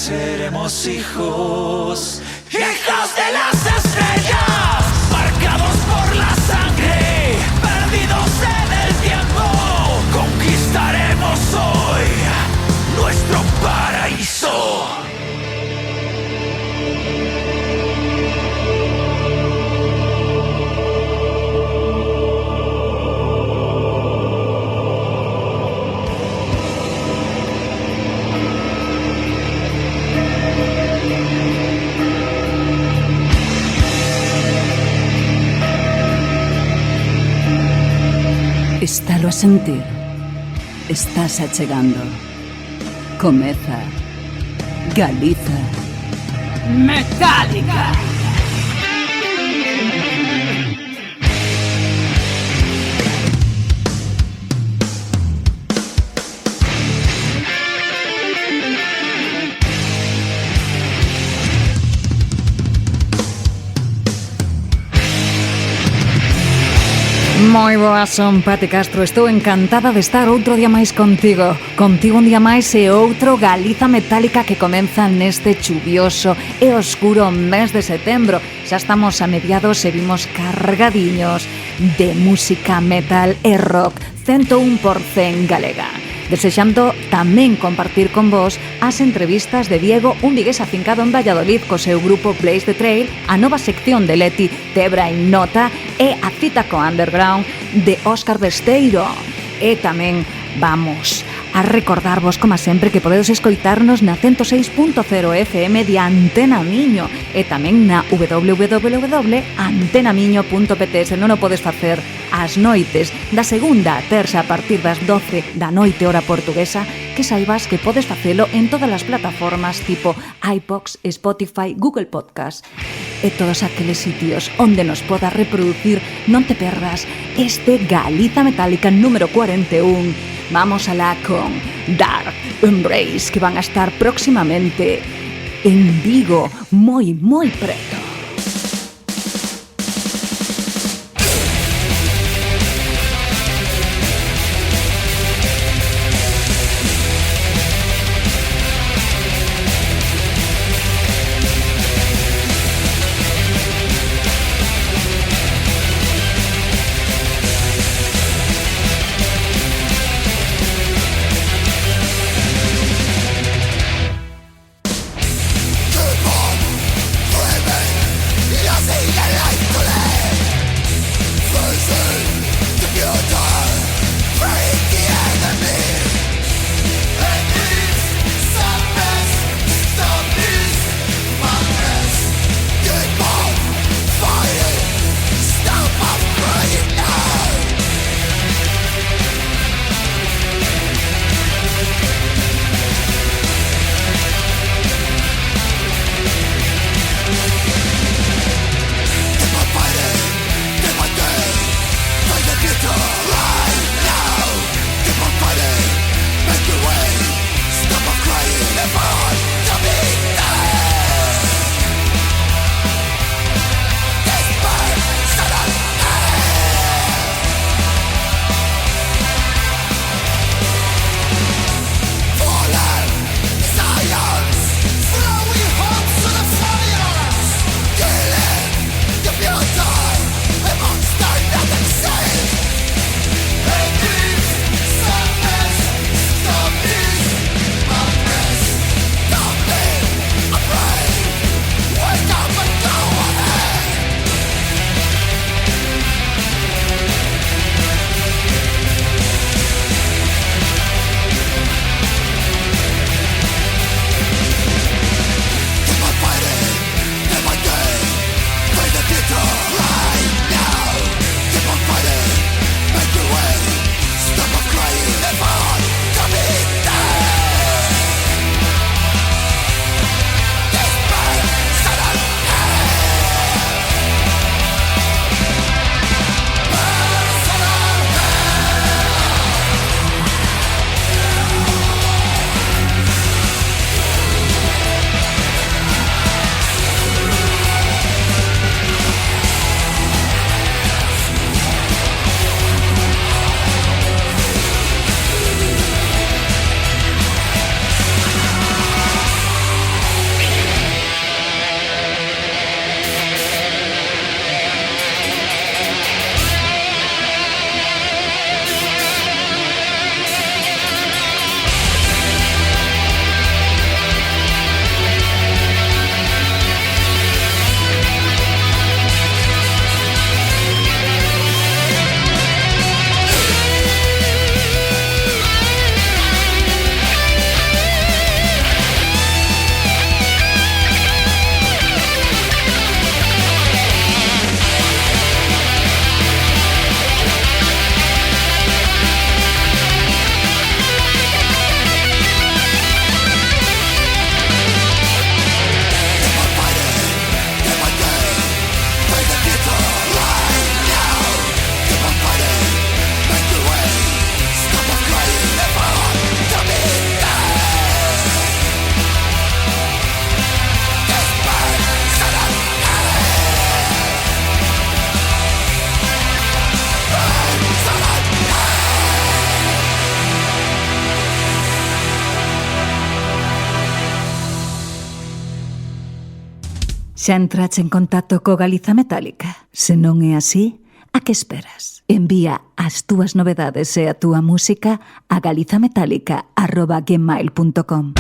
seremos hijos, hijos de las estrellas, marcados por la sangre, perdidos en el tiempo, conquistaremos hoy nuestro paraíso. Estalo a sentir. Estás achegando. Comeza Galiza Metálica. Moi boas, son Pati Castro. Estou encantada de estar outro día máis contigo. Contigo un día máis e outro Galiza Metálica que comeza neste chuvioso e oscuro mes de setembro. Xa estamos a mediados e vimos cargadiños de música metal e rock 101% galega. Desexando tamén compartir con vos as entrevistas de Diego, un vigués afincado en Valladolid co seu grupo Blaze the Trail, a nova sección de Leti, Tebra e Nota e a cita co underground de Óscar Besteiro. E tamén vamos a recordarvos, como sempre, que podedes escoitarnos na 106.0 FM de Antena Miño e tamén na www.antenamiño.pt. Se non o podes facer ás noites da segunda a terça a partir das 12 da noite hora portuguesa, que saibas que podes facelo en todas as plataformas tipo iVoox, Spotify, Google Podcast e todos aqueles sitios onde nos podas reproducir. Non te perdas este Galiza Metálica número 41. Vamos alá con Dark Embrace, que van a estar próximamente en Vigo, moi preto. Keep on dreaming. Xa entrache en contacto co Galiza Metálica? Se non é así, a que esperas? Envía as túas novedades e a túa música a galizametálica@gmail.com.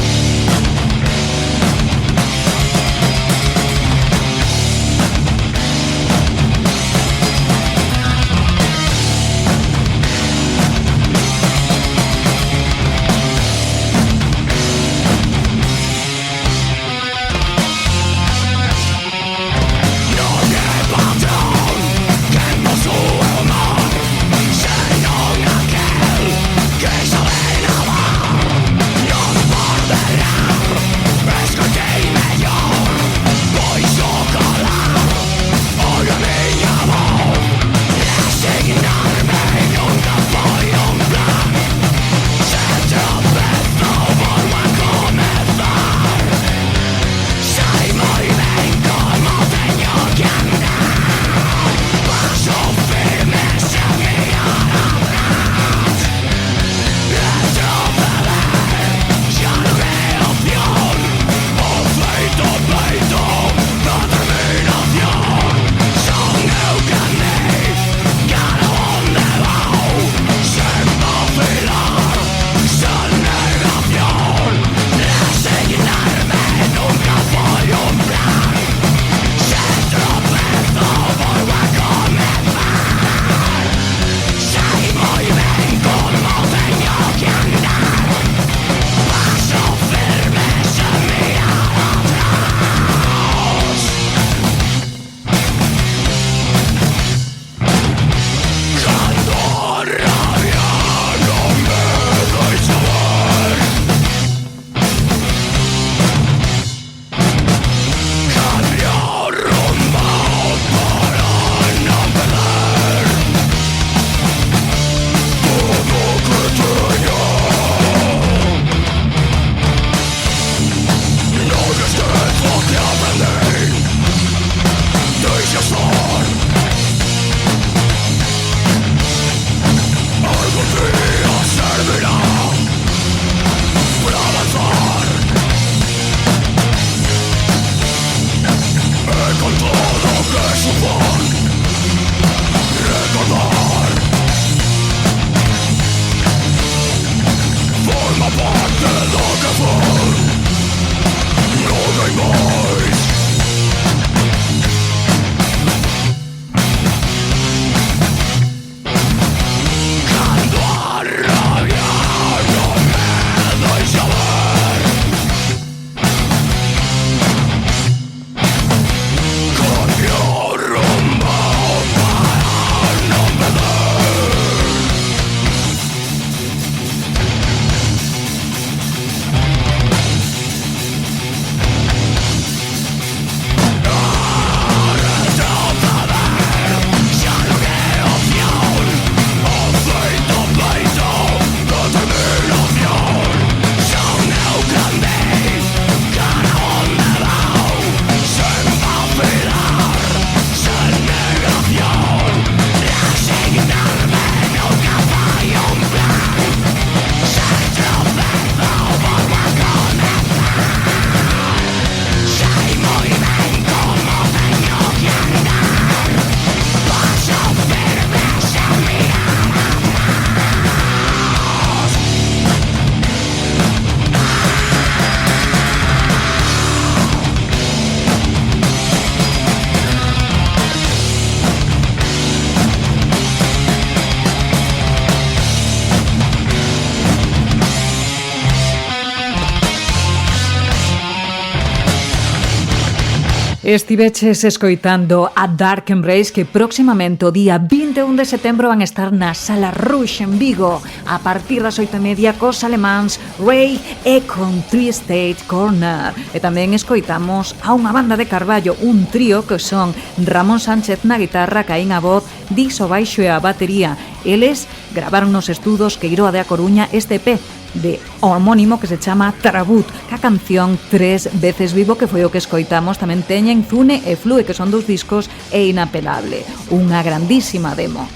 Estiveches escoitando a Dark Embrace, que próximamente o día 21 de setembro van estar na Sala Rouge en Vigo a partir das 8:30 cos alemáns Ray e con Three State Corner. E tamén escoitamos a unha banda de Carballo, un trío que son Ramón Sánchez na guitarra, Caín a voz, Dixo baixo e a batería. Eles gravaron nos estudos Queiroa de A Coruña este EP de homónimo que se chama Tarabut, ca canción 3 veces vivo, que foi o que escoitamos. Tamén teñen Zune e Flue, que son dos discos e Inapelable, unha grandísima demo.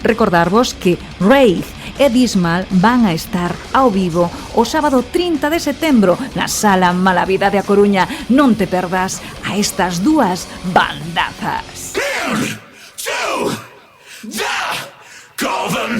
Recordarvos que Wraith e Dismal van a estar ao vivo o sábado 30 de setembro na Sala Malavida de A Coruña. Non te perdas a estas dúas bandazas. To the Coven.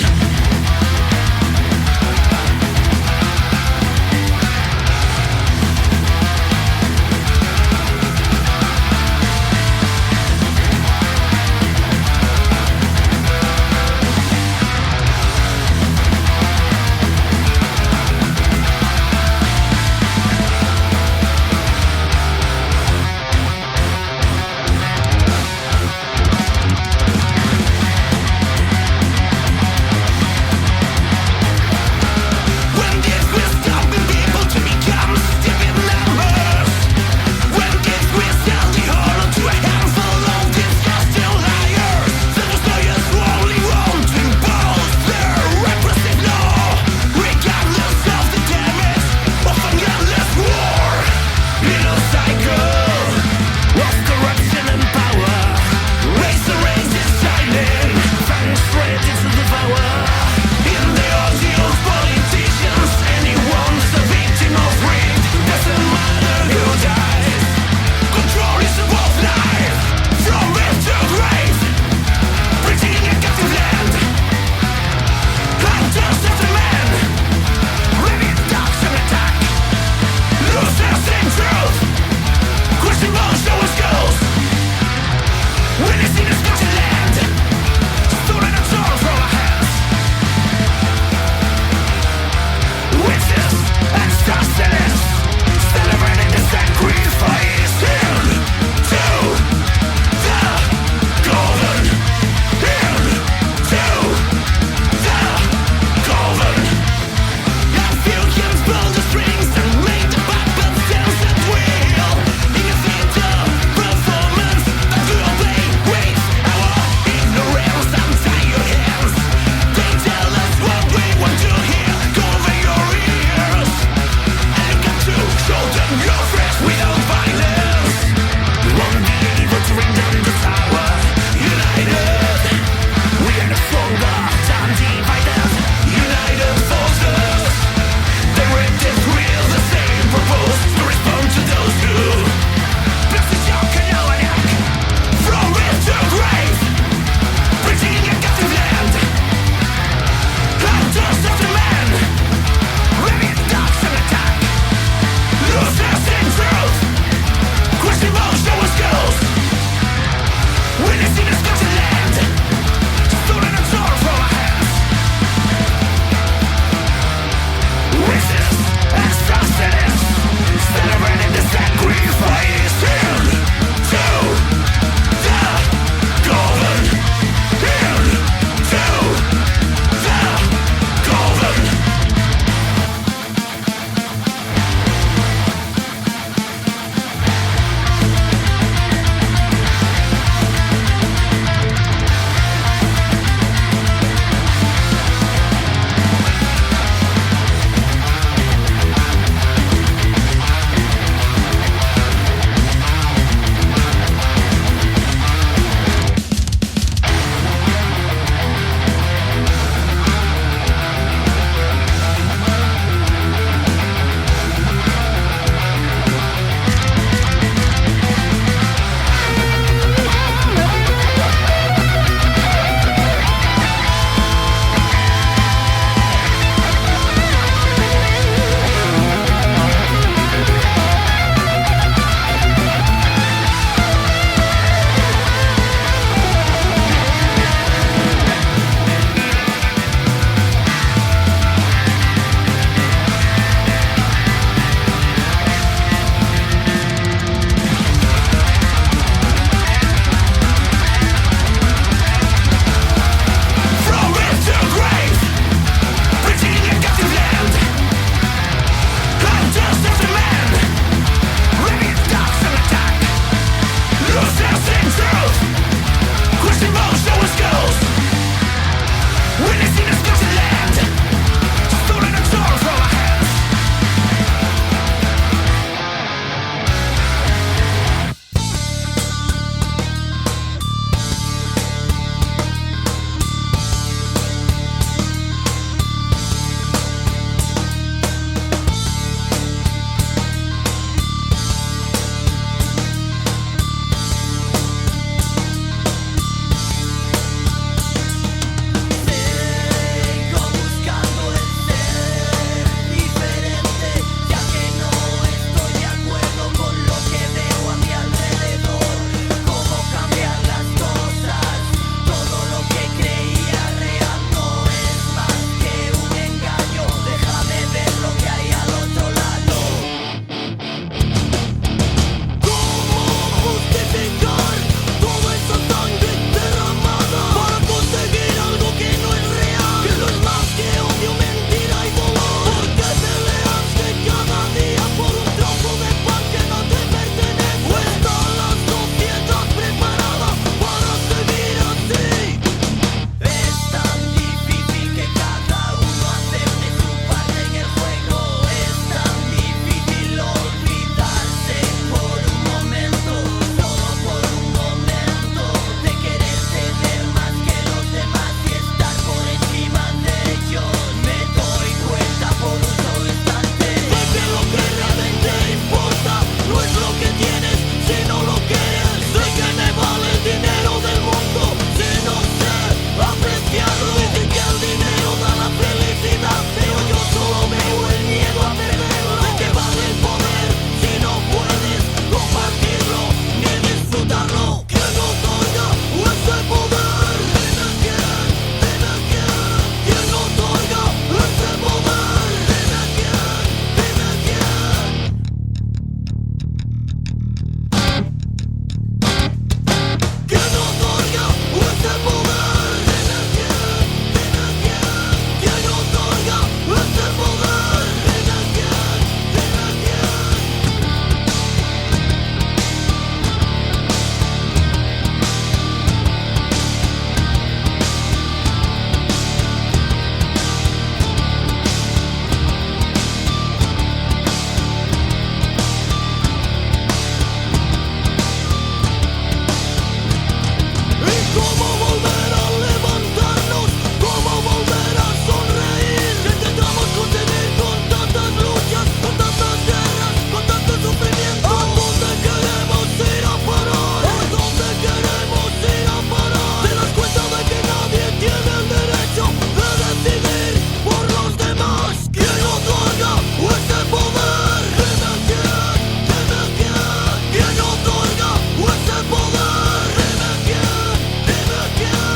¿Cómo volver a levantarnos? ¿Cómo volver a sonreír? ¿Qué intentamos conseguir con tantas luchas, con tantas guerras, con tanto sufrimiento? ¿A dónde queremos ir a parar? ¿A dónde queremos ir a parar? ¿Te das cuenta de que nadie tiene el derecho de decidir por los demás? ¿Quién otorga ese poder? Dime quién, dime quién. ¿Quién otorga ese poder? Dime quién, dime quién.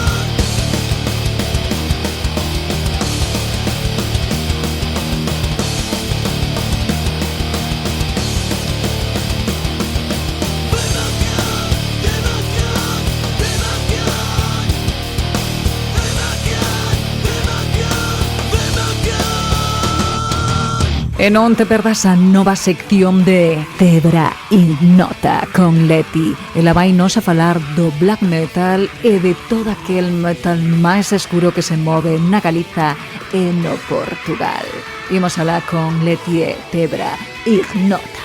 E non te perdas a nova sección de Zebra Ignota con Leti. Ela vai nos a falar do black metal e de todo aquel metal máis escuro que se move na Galiza e no Portugal. Imos alá con Leti e Zebra Ignota.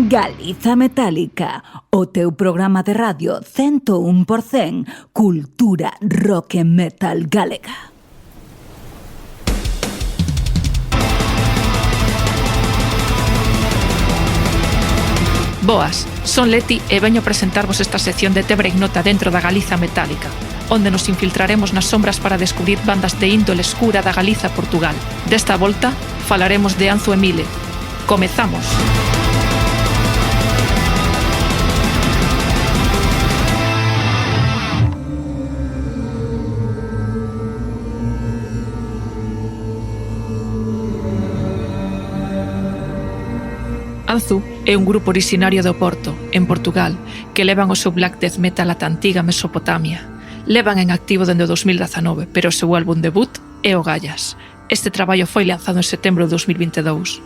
Galiza Metálica, o teu programa de radio 101% cultura rock e metal galega. Boas, son Leti e veño presentarvos esta sección de Tebre Ignota dentro da Galiza Metálica, onde nos infiltraremos nas sombras para descubrir bandas de índole escura da Galiza e Portugal. Desta volta, falaremos de Anzu Emile. Comezamos! Anzu é un grupo originario do Porto, en Portugal, que levan o seu black death metal ata a antiga Mesopotamia. Levan en activo dende o 2019, pero o seu álbum debut é o Gallas. Este traballo foi lanzado en setembro de 2022.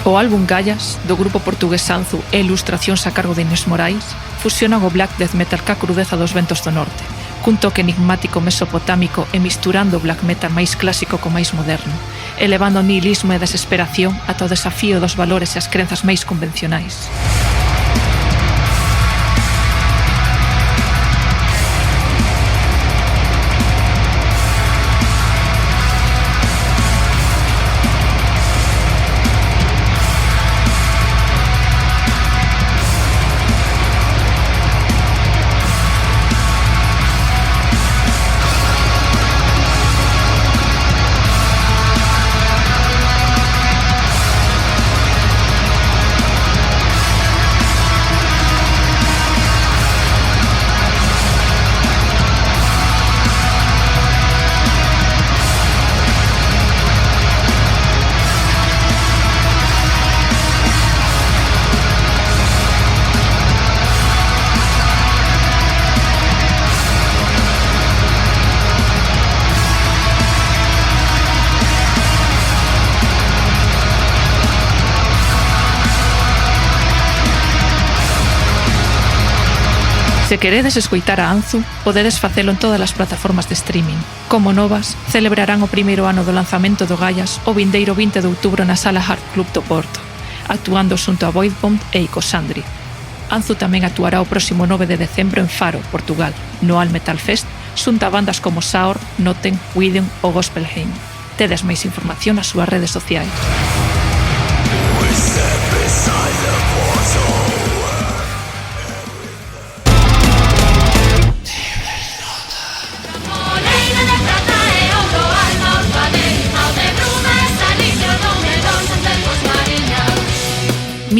O álbum Gallas, do grupo portugués Anzu e ilustracións a cargo de Inés Morais, fusionan o black death metal ca crudeza dos ventos do norte, cun toque enigmático mesopotámico e misturando o black metal máis clásico co máis moderno, elevando o nihilismo e desesperación ata o desafío dos valores e as crenzas máis convencionais. Se queredes escoitar a Anzu, podedes facelo en todas as plataformas de streaming. Como novas, celebrarán o primeiro ano do lanzamento do Gallas o vindeiro 20 de outubro na Sala Hard Club do Porto, actuando xunto a Voidbomb e Icosandri. Anzu tamén actuará o próximo 9 de decembro en Faro, Portugal, no All Metal Fest, xunto a bandas como Saur, Noten, Wideon ou Gospelheim. Tedes máis información nas súas redes sociais.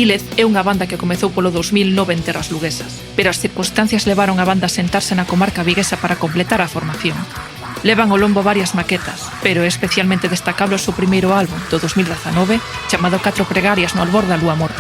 Mílez é unha banda que comezou polo 2009 en terras luguesas, pero as circunstancias levaron a banda a sentarse na comarca viguesa para completar a formación. Levan ao lombo varias maquetas, pero é especialmente destacable o seu primeiro álbum, do 2019, chamado 4 pregarias no albor da lúa morta.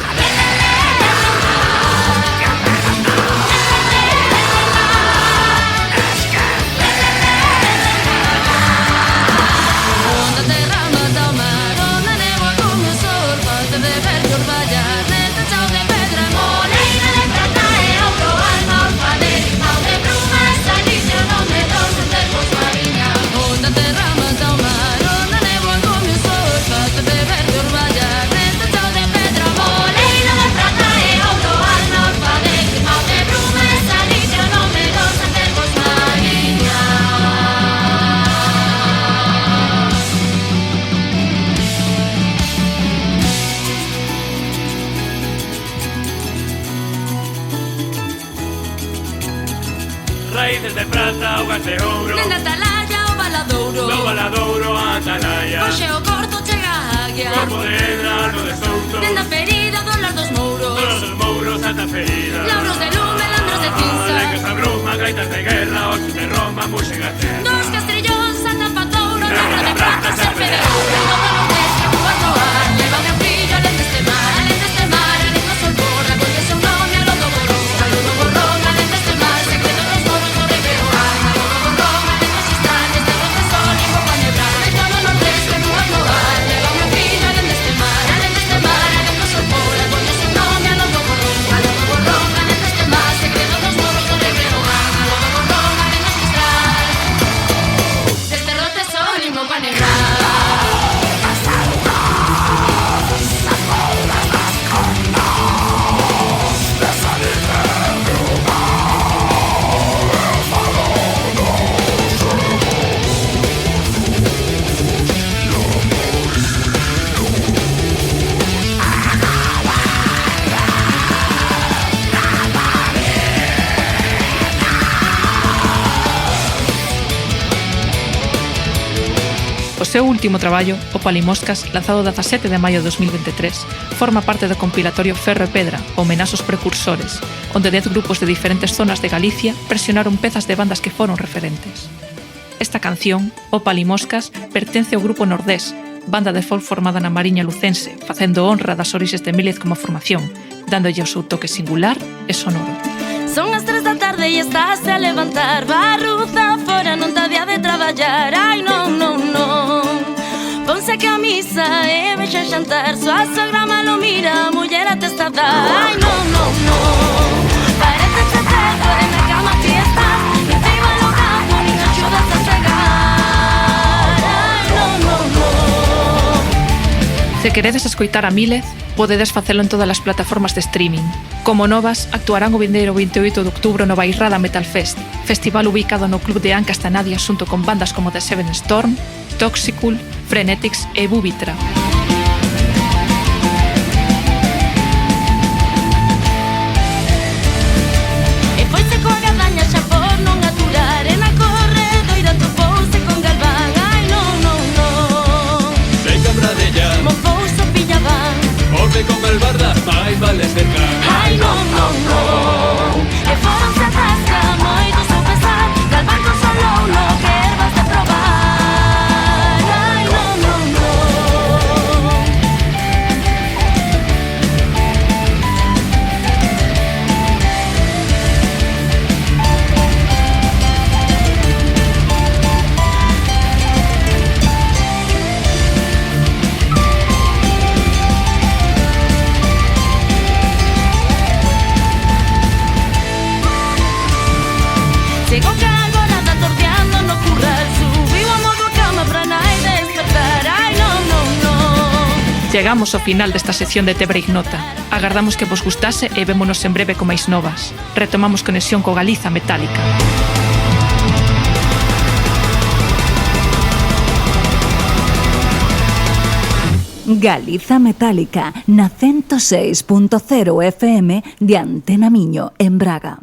Raíces de prata, hojas de ouro, Nena atalaya o baladouro, no baladouro a atalaya. Hoxe o corto chega a águia, Corpo de hedra, no de souto, Nena ferida, dólar dos mouros, todos os mouros ata ferida. Lauros de lume, landros de cinza, Alecos a bruma, gaitas de guerra, osos de Roma, muxen a terra. Dos castrillóns, ata patouro, Negra de prata, serpe de ouro. Todo no desce, cuando ar, leva meu fillo alén deste mar, alén do sol borra, colle seu nome a lodo borrón, alén deste mar, secreto dos moros no reveoan, a lodo borrón, alén dos extraños, de donde sol e copa nebrar, todo no desce, cuando ar, leva meu fillo alén deste mar, alén do sol borra, colle seu nome a lodo borrón, alén deste mar, secreto dos moros no reveoan, a lodo borrón, alén dos extraños, desterrote sol e copa nebrar. O seu último traballo, O Palimoscas, lanzado 17 de maio de 2023, forma parte do compilatorio Ferro e Pedra, homenaxos precursores, onde 10 grupos de diferentes zonas de Galicia presionaron pezas de bandas que foron referentes. Esta canción, O Palimoscas, pertence ao grupo Nordés, banda de folk formada na Mariña lucense, facendo honra das orixes de Mílez como formación, dándolle o seu toque singular e sonoro. Son as 3 da tarde e estás a levantar, Barruza fora non te había de traballar. Ai, non, non, non, ponse a camisa e vexe a xantar, Súa sogra malo mira, a muller a testa dá. Ai, non, non, non, parece che cedo e na cama ti estás, encima no campo, nin axudas a chegar. Ai, non, non, non. Se queredes escoitar a Mílez, podedes facelo en todas as plataformas de streaming. Como novas, actuarán o vindeiro 28 de outubro no Bairrada Metal Fest, festival ubicado no Club de Anca Castanadias xunto con bandas como The Seven Storm, Toxicul, Frenetics e Bubitra. E foise coa gadaña xa por non aturar, e na corredoira topouse con Galván. Ai, non, non, non, Sei cabra de ya, mofouso pillaban. volve con Malvarda, máis vale cercar. Ai, non, non, non, e foronse a tasca, moito seu pesar, Galván consolou no que ervas de probar. Ai, non, non, non. Chegou que agora está tordeando no curral, subiu a modo a cama para nai despertar. Ai, non, non, non. Chegamos ao final desta sección de Tebra Ignota. Agardamos que vos gustase e vémonos en breve con máis novas. Retomamos conexión co Galiza Metálica. Galiza Metálica na 106.0 FM de Antena Miño en Braga.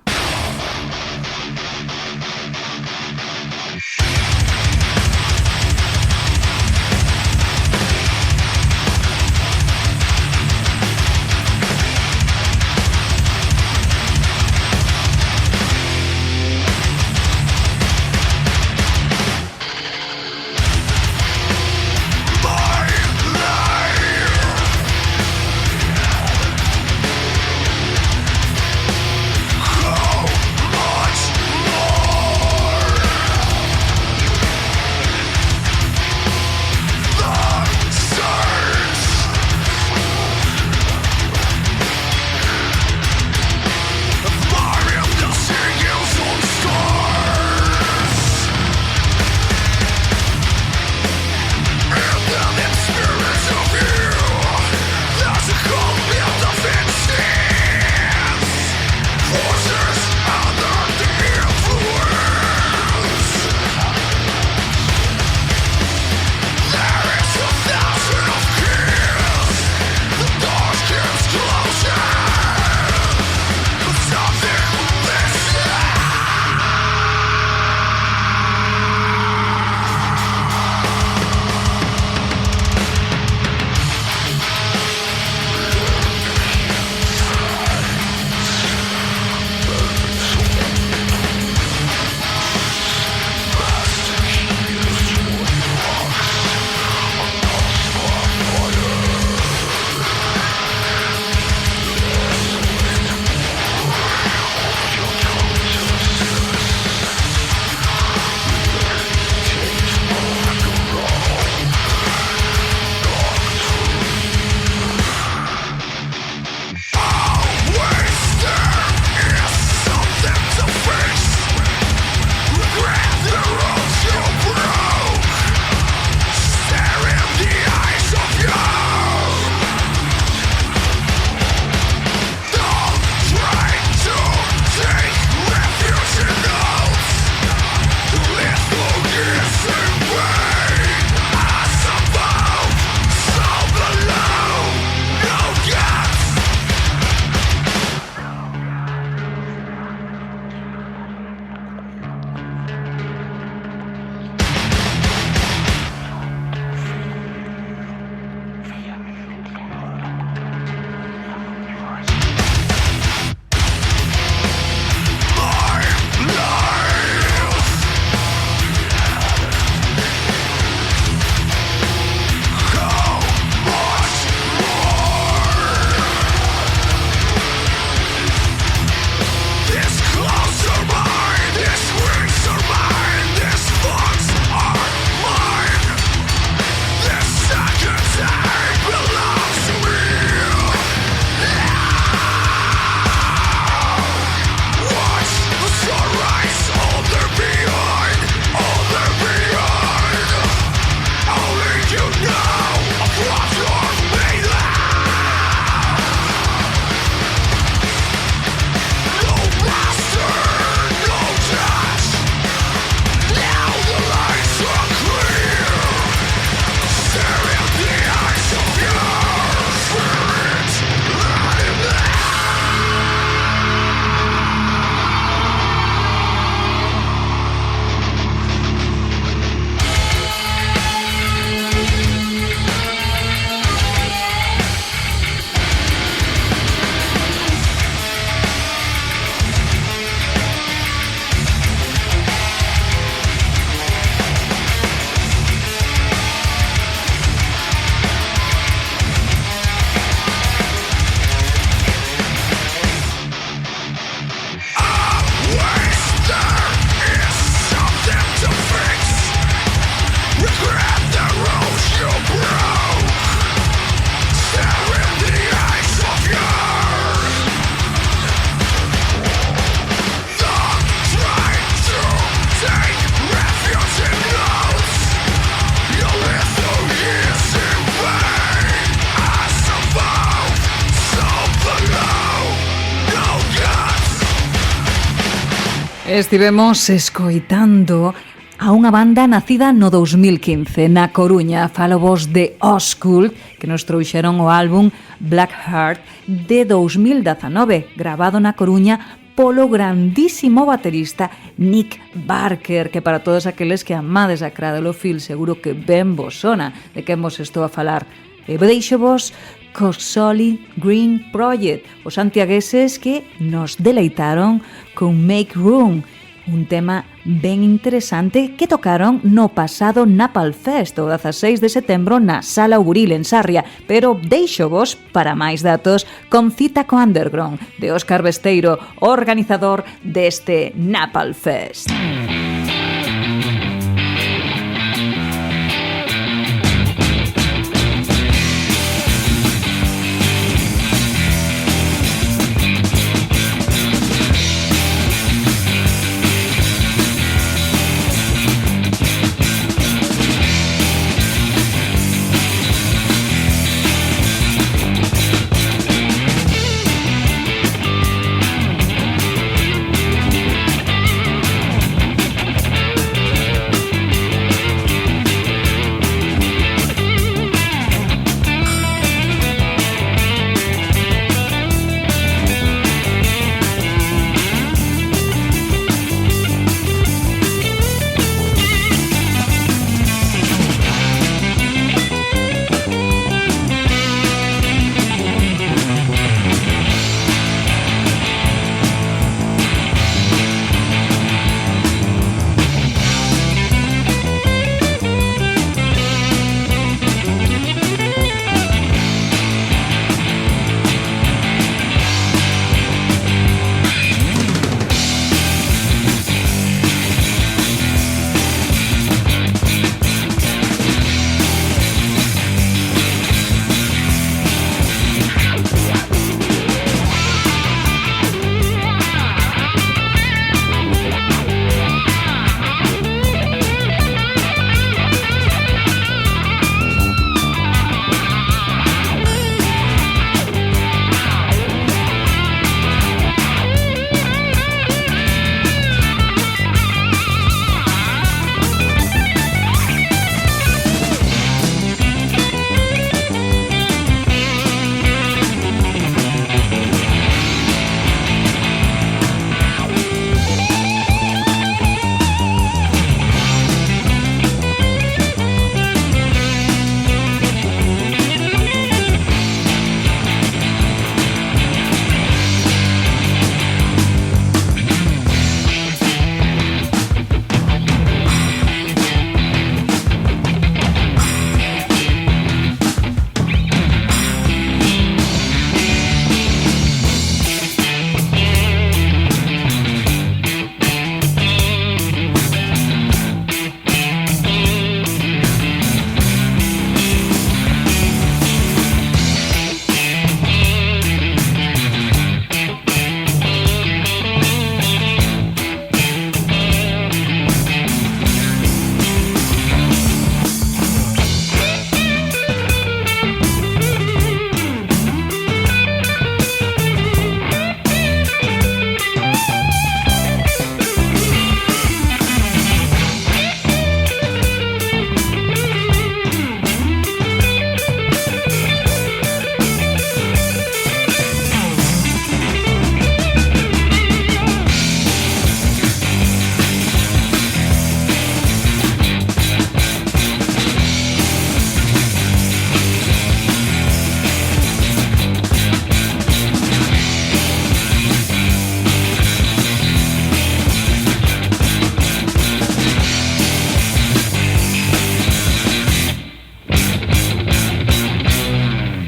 Estivemos escoitando a unha banda nacida no 2015 na Coruña. Falo vos de Oscult, que nos trouxeron o álbum Black Heart de 2019, grabado na Coruña polo grandísimo baterista Nick Barker, que para todos aqueles que amades a Cradle of Filth seguro que ben vos sona de quen vos estou a falar. E deixo vos co Solid Green Project, os santiagueses que nos deleitaron con Make Room, un tema ben interesante que tocaron no pasado Napalm Fest o 16 de setembro na Sala Uburil en Sarria, pero deixo vos para máis datos con Cita co Underground de Óscar Besteiro, organizador deste Napalm Fest.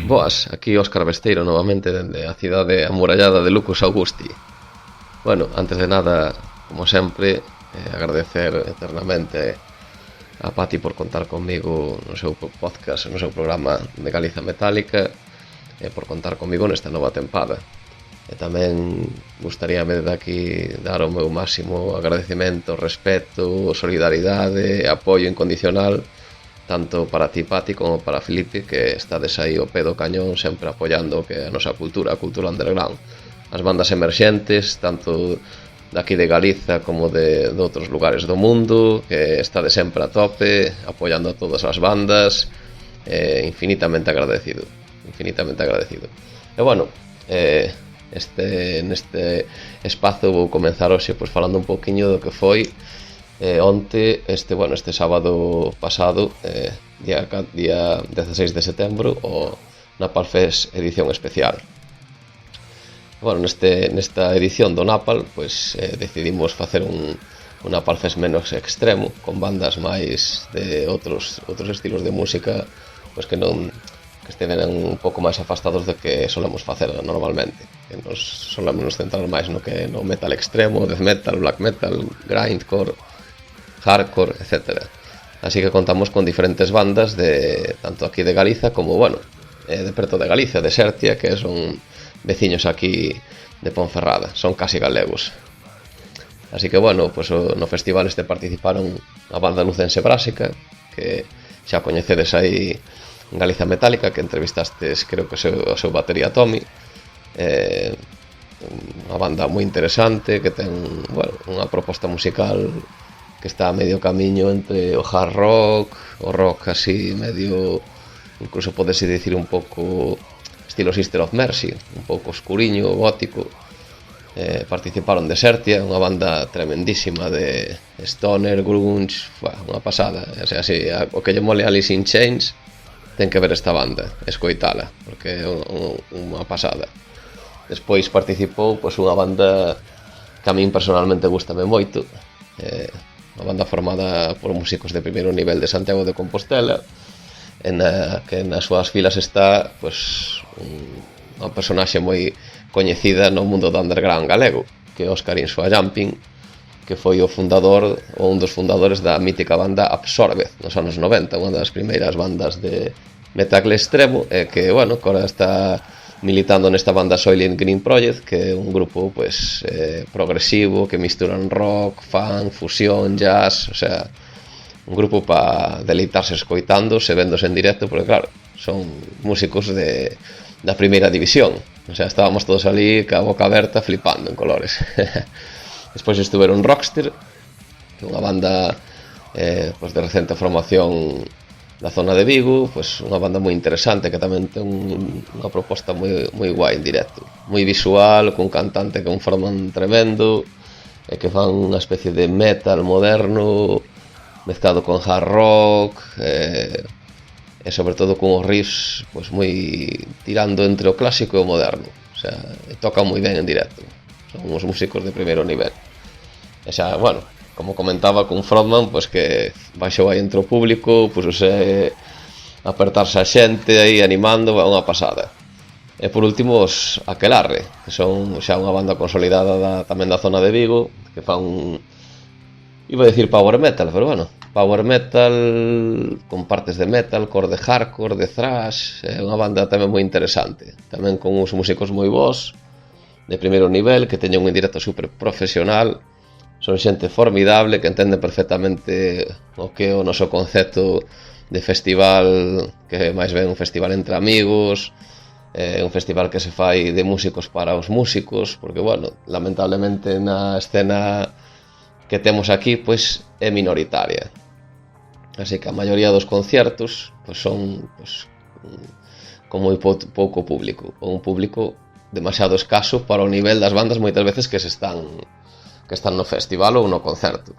Boas, aquí Óscar Besteiro novamente dende a cidade amurallada de Lucus Augusti. Bueno, antes de nada, como sempre, agradecer eternamente a Pati por contar conmigo no seu podcast, no seu programa de Galiza Metálica, e por contar conmigo nesta nova tempada. E tamén gustaríame de aquí dar o meu máximo agradecemento, respeto, solidaridade e apoio incondicional tanto para ti, Pati, como para Filipe, que estades aí ao pé do cañón sempre apoiando que a nosa cultura, a cultura underground, as bandas emerxentes, tanto aquí de Galiza como de outros lugares do mundo, que está de sempre a tope, apoiando a todas as bandas, infinitamente agradecido. E bueno, neste espazo vou comenzar hoxe pois, falando un poquinho do que foi onte, este sábado pasado, día 16 de setembro, o Napalm Fest edición especial. Bueno, nesta edición do Napalm pues, decidimos facer un Napalm Fest menos extremo, con bandas máis de outros estilos de música pues, que esteven un pouco máis afastados do que solemos facer normalmente, que nos solemos centrar máis no metal extremo, death metal, black metal, grindcore, hardcore, etc. Así que contamos con diferentes bandas de tanto aquí de Galiza como, bueno, de preto de Galicia, de Sertia, que son veciños aquí de Ponferrada, son casi galegos. Así que, bueno, pues no festival participaron a banda lucense Brásica, que xa coñecedes aí en Galiza Metálica, que entrevistastes, creo que o seu batería Tommy, unha banda moi interesante, que ten, bueno, unha proposta musical que está a medio camiño entre o hard rock, o rock así medio, incluso podese dicir un pouco estilo Sister of Mercy, un pouco oscuriño, gótico. Participaron de Sertia, unha banda tremendísima de stoner, grunge, unha pasada. O sea, así, o que lle mole Alice in Chains ten que ver esta banda, escoitala, porque é unha pasada. Despois participou pois, unha banda que a min personalmente gustame moito, unha banda formada por músicos de primeiro nivel de Santiago de Compostela, que nas súas filas está pois, unha personaxe moi coñecida no mundo do underground galego, que é Óscar Insua Jumping, que foi o fundador, ou un dos fundadores da mítica banda Absorbed nos anos 90, unha das primeiras bandas de metal extremo, e que, bueno, agora está militando nesta banda Soylent Green Project, que é un grupo, pues, progresivo, que misturan rock, funk, fusión, jazz, o sea, un grupo para deleitarse escoitándose, vendose en directo, porque, claro, son músicos da primeira división, o sea, estábamos todos ali, ca boca aberta, flipando en colores. Despois estuveron Rockster, que é unha banda pues de recente formación da zona de Vigo, pues unha banda moi interesante que tamén ten unha proposta moi guai en directo, moi visual, con cantante que é un frontman tremendo, e que fan unha especie de metal moderno mezclado con hard rock, e sobre todo con os riffs pues moi tirando entre o clásico e o moderno, o sea, tocan moi ben en directo. Son uns músicos de primeiro nivel. E xa, bueno, como comentaba con frontman, pois que baixou aí entre o público, pusose a apertarse a xente aí animando, unha pasada. E por último os Aquelarre, que son xa unha banda consolidada tamén da zona de Vigo, que fan iba a decir power metal, pero bueno, power metal con partes de metalcore, de hardcore, de thrash, é unha banda tamén moi interesante, tamén con uns músicos moi bons, de primeiro nivel, que teñen un directo super profesional, son xente formidable, que entende perfectamente o que é o noso concepto de festival, que máis ben un festival entre amigos, un festival que se fai de músicos para os músicos, porque, bueno, lamentablemente na escena que temos aquí, pois, é minoritaria. Así que a maioría dos conciertos, pois, son pois, con moi pouco público, ou un público demasiado escaso para o nivel das bandas moitas veces que están no festival ou no concerto.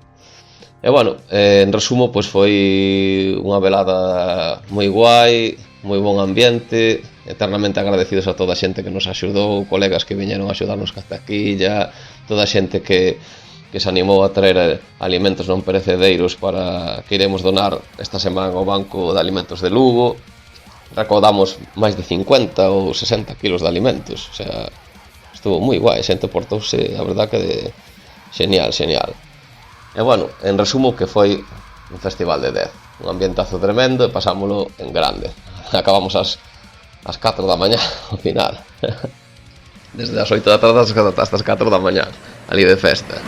E bueno, en resumo, pois foi unha velada moi guai, moi bon ambiente, eternamente agradecidos a toda a xente que nos axudou, colegas que viñeron a axudarnos ca taquilla, toda a xente que se animou a traer alimentos non perecedeiros para que iremos donar esta semana ao Banco de Alimentos de Lugo. Recaudamos máis de 50 ou 60 kilos de alimentos, o sea, estuvo moi guai, a xente portouse, a verdad que genial. E bueno, en resumo, que foi un festival de 10, un ambientazo tremendo, e pasámolo en grande. Acabamos ás 4 da mañá, ao final. Desde as 8 da tarde hasta as 4 da mañá, ali de festa.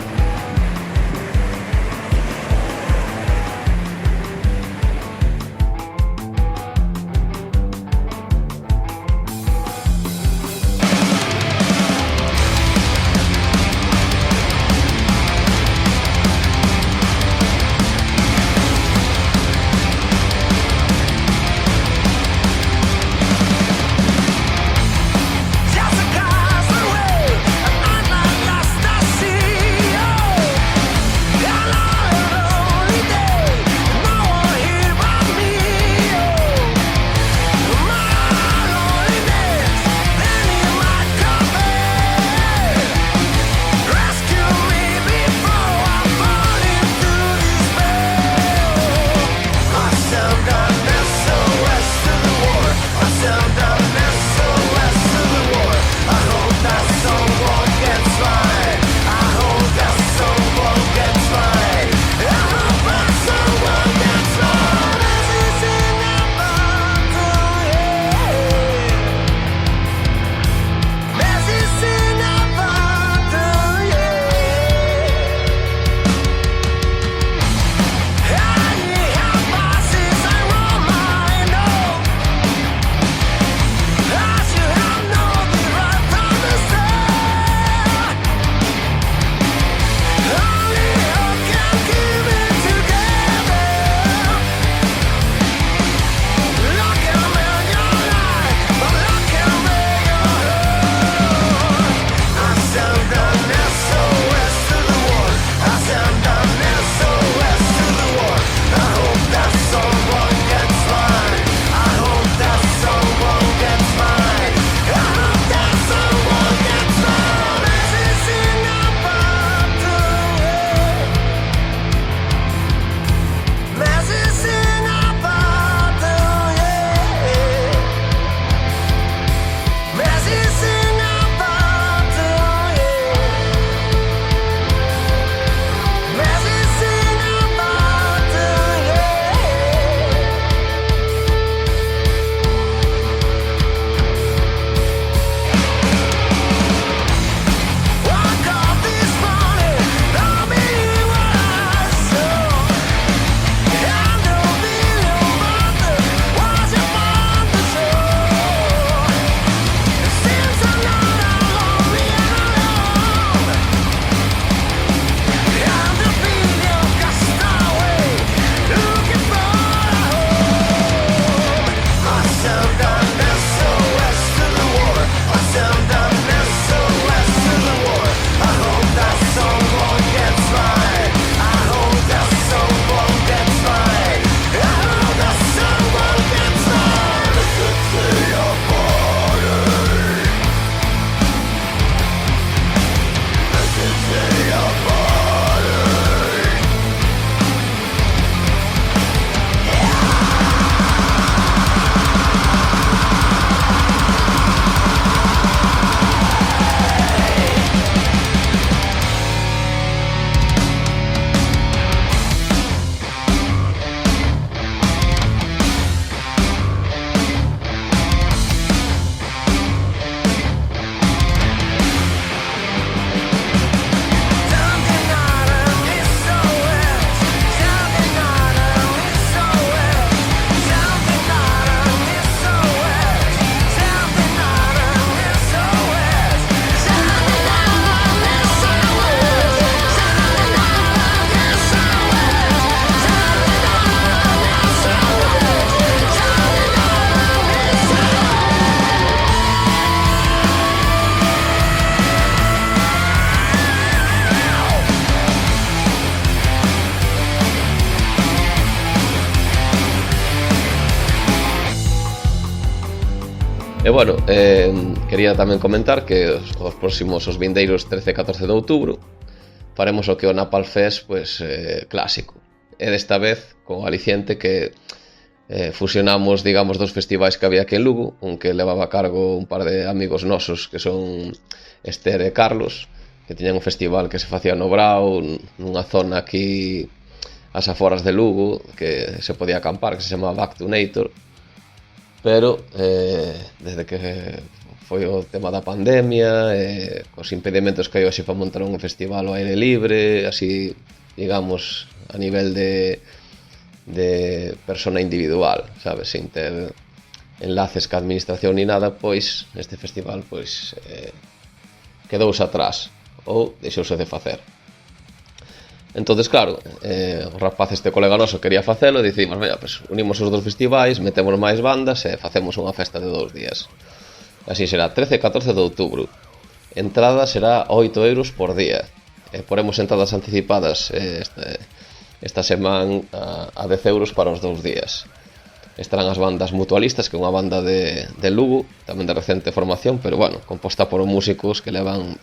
bueno, quería tamén comentar que os próximos, os vindeiros 13 e 14 de outubro, faremos o que o Napalm Fest, pues, clásico. E desta vez, con o aliciente que fusionamos, digamos, dos festivais que había aquí en Lugo, un que levaba a cargo un par de amigos nosos que son Esther e Carlos, que tiñan un festival que se facía no Brao, nunha zona aquí ás aforas de Lugo, que se podía acampar, que se chamaba Back to Nature, pero desde que foi o tema da pandemia, cos impedimentos que hai hoxe para montar un festival ao aire libre, así, digamos, a nivel de persona individual, sabes, sin ter enlaces ca administración ni nada, pois este festival pois quedouse atrás ou deixouse de facer. Entonces, claro, o rapaz este colega noso quería facelo e decidimos, mira, pues, unimos os dos festivais, metemos máis bandas e facemos unha festa de 2 días. Así será 13 e 14 de outubro. Entrada será 8 euros por día. Poremos entradas anticipadas esta semana a 10 euros para os 2 días. Estarán as bandas Mutualistas, que é unha banda de Lugo, tamén de recente formación, pero bueno, composta por músicos que levan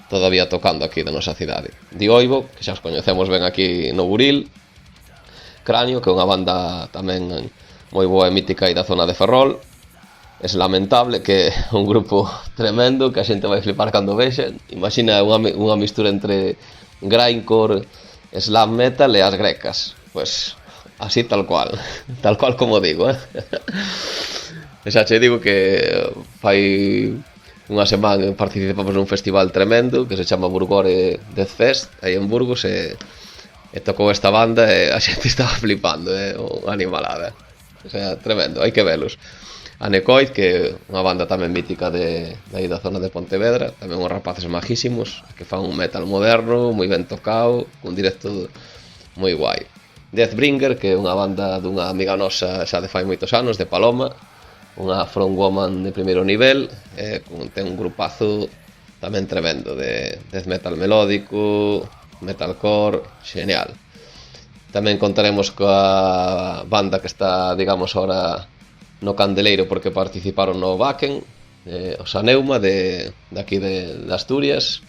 todavía tocando aquí da nosa cidade. Dioibo, que xa os coñecemos ben aquí no Buril. Cráneo, que é unha banda tamén moi boa e mítica aí da zona de Ferrol. Es Lamentable, que é un grupo tremendo que a xente vai flipar cando vexen. Imagina unha mistura entre grindcore, slam metal e as grecas. Pues así tal cual como digo, E xa che digo que fai unha semana participamos nun festival tremendo que se chama Burgore Death Fest aí en Burgos e tocou esta banda e a xente estaba flipando, unha animalada, o sea, tremendo, hai que velos. A Necoid, que é unha banda tamén mítica de aí da zona de Pontevedra, tamén uns rapaces majísimos que fan un metal moderno, moi ben tocado, cun directo moi guai. Deathbringer, que é unha banda dunha amiga nosa xa de fai moitos anos, de Paloma, unha frontwoman de primeiro nivel, ten un grupazo tamén tremendo de death metal melódico, metalcore, genial. Tamén contaremos coa banda que está, digamos, ahora no Candeleiro porque participaron no Wacken, os Aneuma de aquí de Asturias,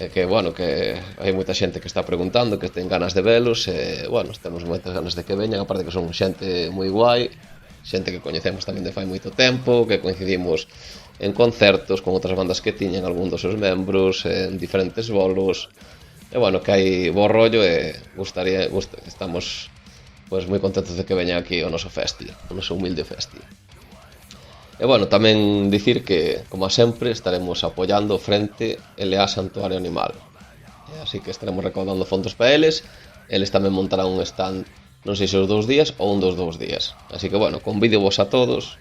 que, bueno, que hai moita xente que está preguntando, que ten ganas de velos, bueno, temos moitas ganas de que veñan, aparte que son xente moi guai, xente que coñecemos tamén de fai moito tempo, que coincidimos en concertos con outras bandas que tiñen algún dos seus membros, en diferentes bolos, e, bueno, que hai bo rollo e estamos pues moi contentos de que veña aquí o noso festi, o noso humilde festi. E, bueno, tamén dicir que, como sempre, estaremos apoiando Frente LA Santuario Animal. Así que estaremos recaudando fondos para eles tamén montarán un stand, non sei se os 2 días ou un dos 2 días. Así que, bueno, convido vos a todos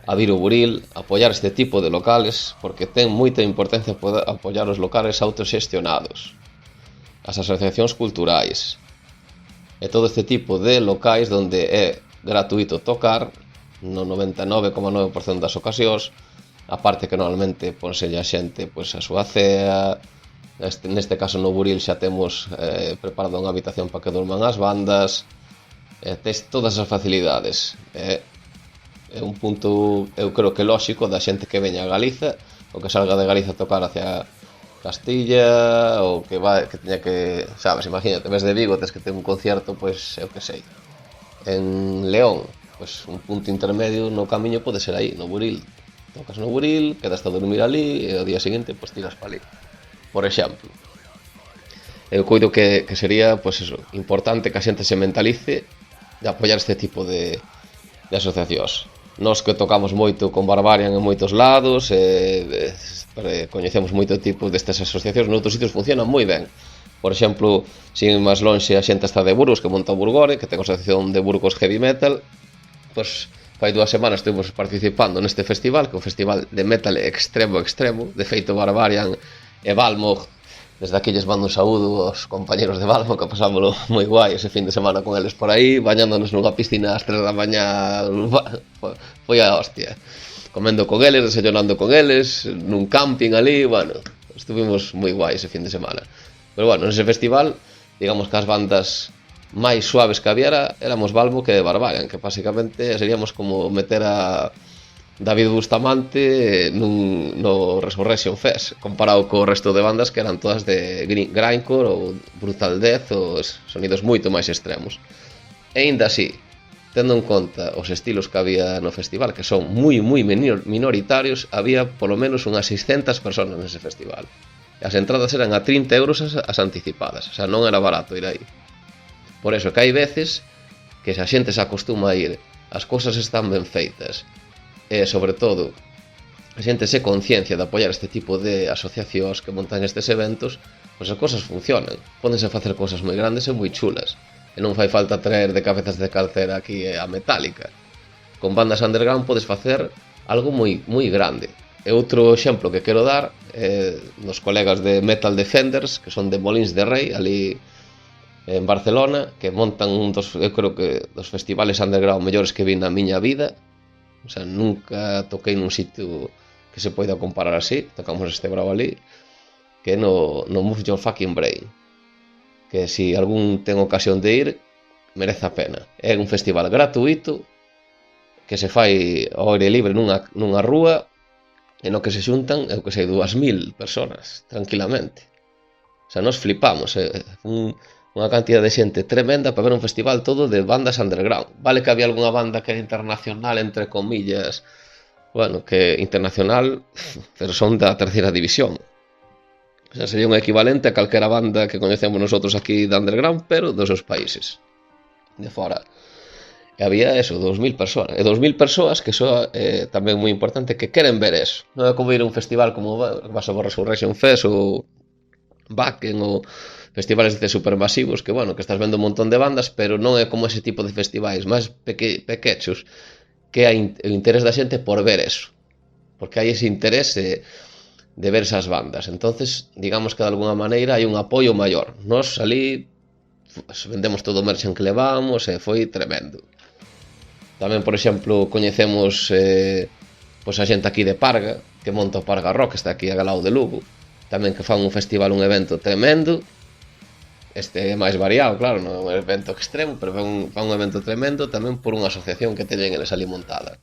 a vir ao Buril, a apoiar este tipo de locales, porque ten moita importancia apoiar os locales autoxestionados, as asociacións culturais, e todo este tipo de locais donde é gratuito tocar no 99,9% das ocasións, aparte que normalmente ponselle a xente pois a súa cea. Neste caso no Buril xa temos preparado unha habitación para que durman as bandas, tes todas as facilidades. É un punto, eu creo que lóxico da xente que veña a Galiza ou que salga de Galiza a tocar hacia Castilla, ou que teña que, sabes, imagínate, ves de Vigo, tes que ter un concierto, pois, eu que sei, en León, pois un punto intermedio no camiño pode ser aí, no Buril. Tocas no Buril, quedas a dormir ali e o día seguinte, pois, tiras para ali, por exemplo. Eu coido que sería, pois eso, importante que a xente se mentalice de apoiar este tipo de asociacións. Nós que tocamos moito con Barbarian en moitos lados, coñecemos moito tipo destas asociacións, noutros sitios funcionan moi ben. Por exemplo, sin máis lonxe a xente está de Burgos, que monta o Burgore, que ten a asociación de Burgos Heavy Metal. Pois fai 2 semanas estuvimos participando neste festival, que é un festival de metal extremo. De feito, Barbarian e Balmog, desde aquí lles mando un saúdo aos compañeros de Balmog, que pasámoslo moi guai ese fin de semana con eles por aí, bañándonos nunha piscina ás 3 da mañá. Foi a hostia, comendo con eles, desayunando con eles, nun camping ali. Bueno, estuvimos moi guai ese fin de semana. Pero, bueno, nese festival, digamos que as bandas máis suaves que había éramos Balbo que Barbarian, que basicamente seríamos como meter a David Bustamante no Resurrection Fest, comparado co resto de bandas que eran todas de grindcore ou brutal death, ou sonidos moito máis extremos. E ainda así, tendo en conta os estilos que había no festival, que son moi minoritarios, había polo menos unhas 600 personas nese festival. E as entradas eran a 30 euros as anticipadas, o sea, non era barato ir aí. Por eso que hai veces que se a xente se acostuma a ir, as cousas están ben feitas, e sobre todo a xente se conciencia de apoiar este tipo de asociacións que montan estes eventos, pois as cousas funcionan, pódense facer cousas moi grandes e moi chulas, e non fai falta traer de cabezas de calcera aquí a Metallica. Con bandas underground podes facer algo moi grande. E outro exemplo que quero dar nos colegas de Metal Defenders, que son de Molins de Rei, ali en Barcelona, que montan eu creo que dos festivales underground mellores que vi na miña vida. O sea, nunca toquei nun sitio que se poida comparar así. Tocamos este bravo ali, que é no Move Your Fucking Brain, que si algún ten ocasión de ir, merece a pena. É un festival gratuito que se fai ao aire libre nunha rúa, e no que se xuntan, eu que sei, 2000 personas, tranquilamente. O sea, nos flipamos, unha cantidad de xente tremenda para ver un festival todo de bandas underground. Vale que había algunha banda que era internacional, entre comillas, bueno, que internacional, pero son da terceira división. O sea, sería un equivalente a calquera banda que coñecemos nosotros aquí de underground, pero dos seus países, de fora. E había eso, 2000 persoas. E 2000 persoas, que iso é tamén moi importante, que queren ver eso. Non é como ir a un festival como vas a Resurrection Fest ou Wacken ou festivales de supermasivos, que bueno, que estás vendo un montón de bandas, pero non é como ese tipo de festivais máis pequechos, que hai o interés da xente por ver eso, porque hai ese interés de ver esas bandas. Entonces, digamos que de alguna maneira hai un apoio maior. Nos ali vendemos todo o merchan que levamos e foi tremendo. Tamén, por exemplo, coñecemos pois a xente aquí de Parga, que monta o Parga Rock, que está aquí a Galao de Lugo, tamén que fan un festival, un evento tremendo. Este é máis variado, claro, non é un evento extremo, pero fan un evento tremendo tamén por unha asociación que teñen eles ali montada.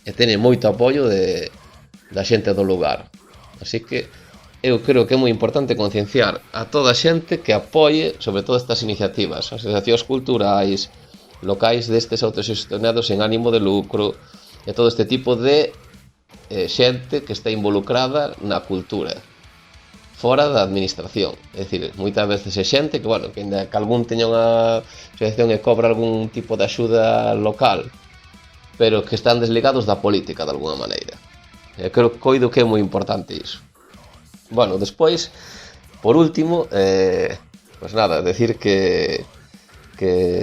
E teñen moito apoio da xente do lugar. Así que eu creo que é moi importante concienciar a toda a xente que apoie sobre todo estas iniciativas, asociacións culturais, locais destes autoxestionados en ánimo de lucro, e todo este tipo de xente que está involucrada na cultura, fora da administración. É dicir, moitas veces é xente que, bueno, que ainda que algún teña unha asociación e cobra algún tipo de axuda local, pero que están desligados da política de alguna maneira. Coido que é moi importante iso. Bueno, despois, por último, pues nada, decir que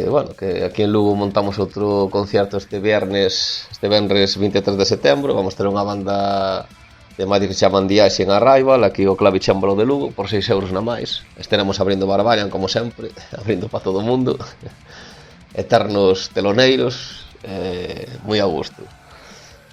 bueno, que aquí en Lugo montamos outro concerto este venres 23 de setembro. Vamos ter unha banda de Madrid que se chaman Diaxe en Arrival, aquí o Clavicémbalo de Lugo, por 6 euros na máis. Estaremos abrindo Barbarian, como sempre, abrindo para todo o mundo. Eternos teloneiros, moi a gusto.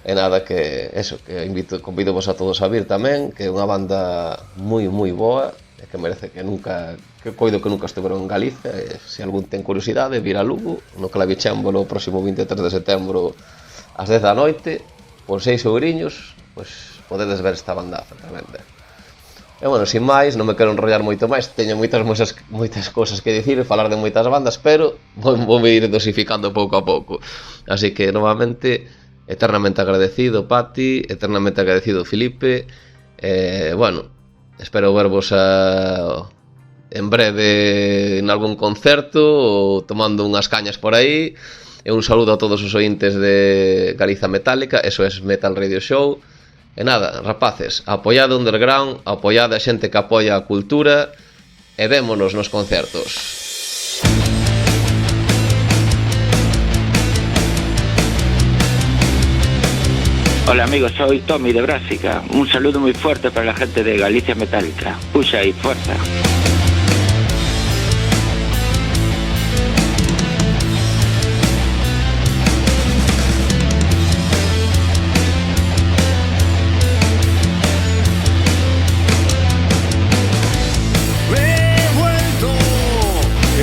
E nada, que eso, que convido vos a todos a vir tamén, que é unha banda moi boa, e que merece que coido que nunca estiveron en Galicia, e se algún ten curiosidade, vir a Lugo, no Clavicémbalo o próximo 23 de setembro ás 10 da noite, por 6 euriños, pois podedes ver esta bandaza tremenda. E bueno, sin máis, non me quero enrollar moito máis, teño moitas cousas que dicir e falar de moitas bandas, pero vou ir dosificando pouco a pouco. Así que, novamente, eternamente agradecido, Pati, eternamente agradecido, Filipe. Bueno, espero vervos en breve en algún concerto ou tomando unhas cañas por aí. E un saludo a todos os ointes de Galiza Metálica, eso é Metal Radio Show. E nada, rapaces, apoiade o underground, apoiade a xente que apoia a cultura e vémonos nos concertos. Hola amigos, soy Tommy de Brásica. Un saludo muy fuerte para la gente de Galicia Metálica. Puxa y fuerza.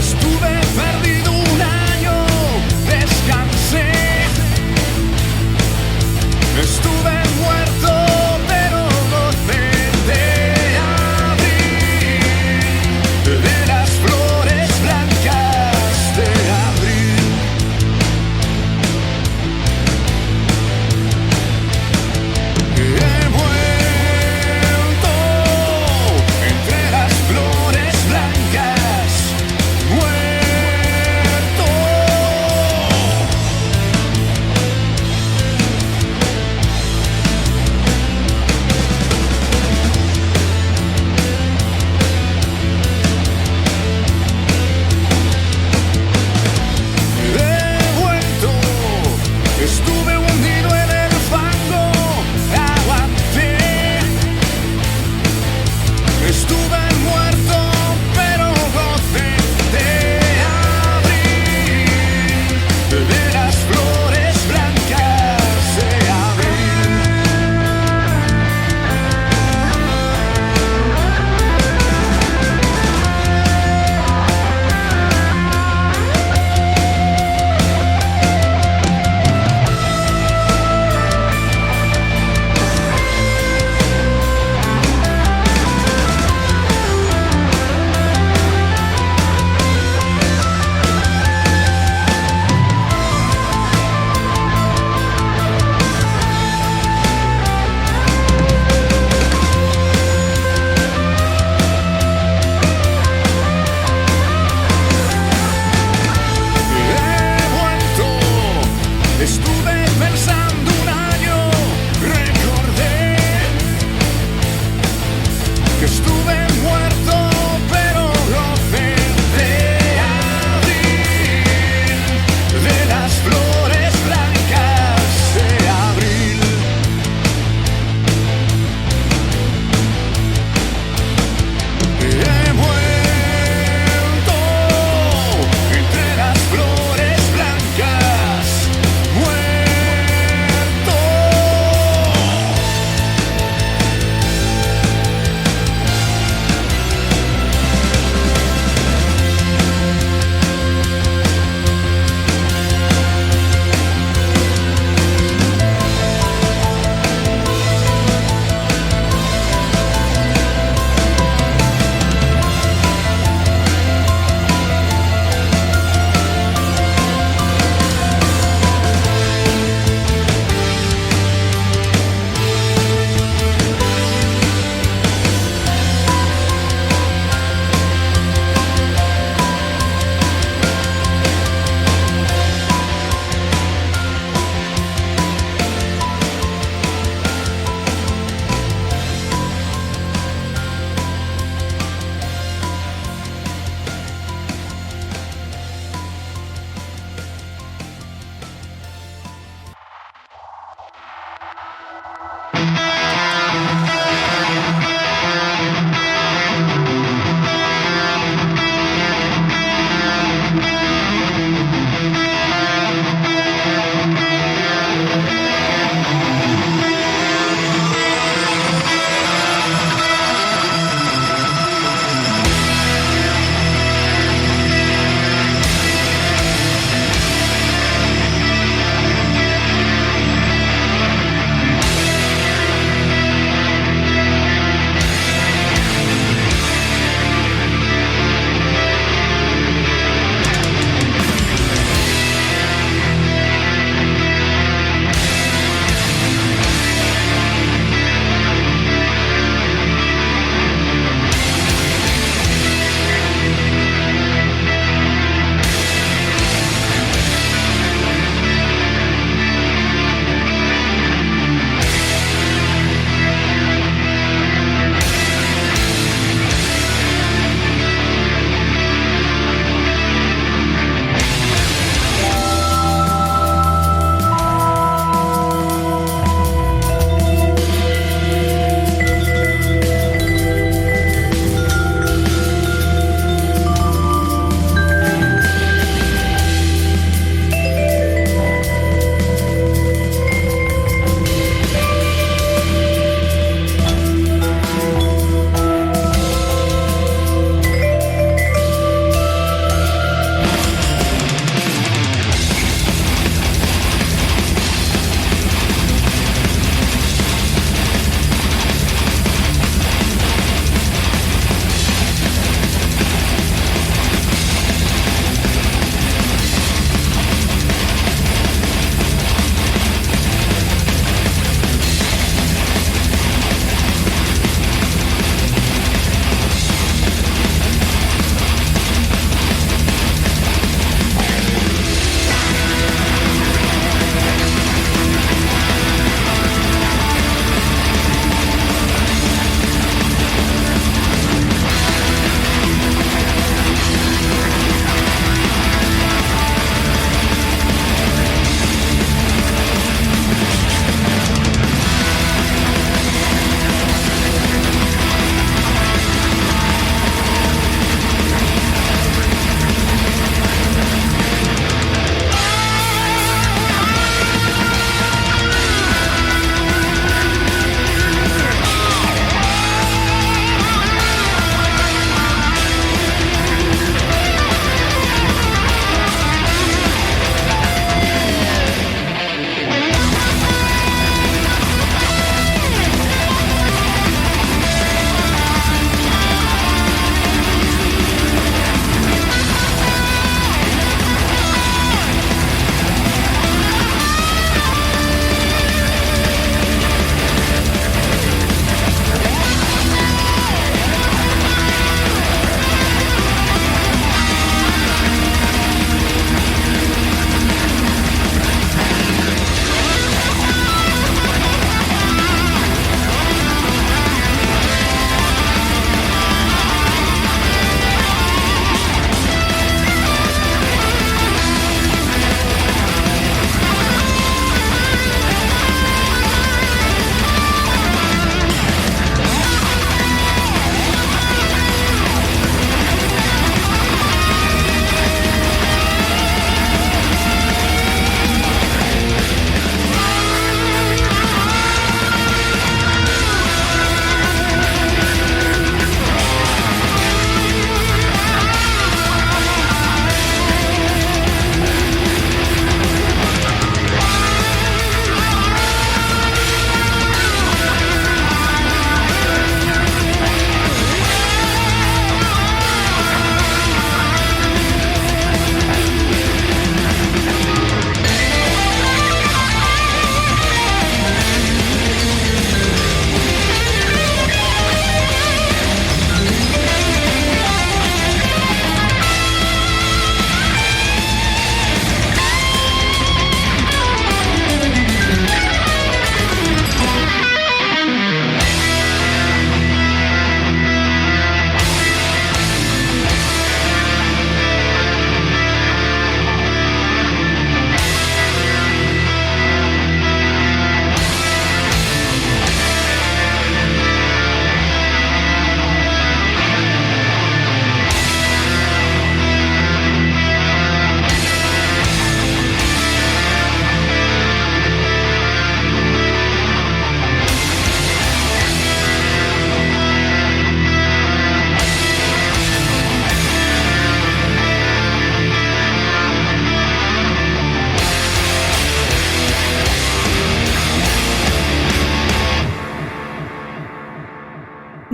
Estuve perdido.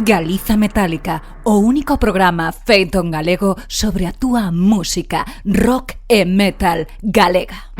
Galiza Metálica, o único programa feito en galego sobre a túa música rock e metal galega.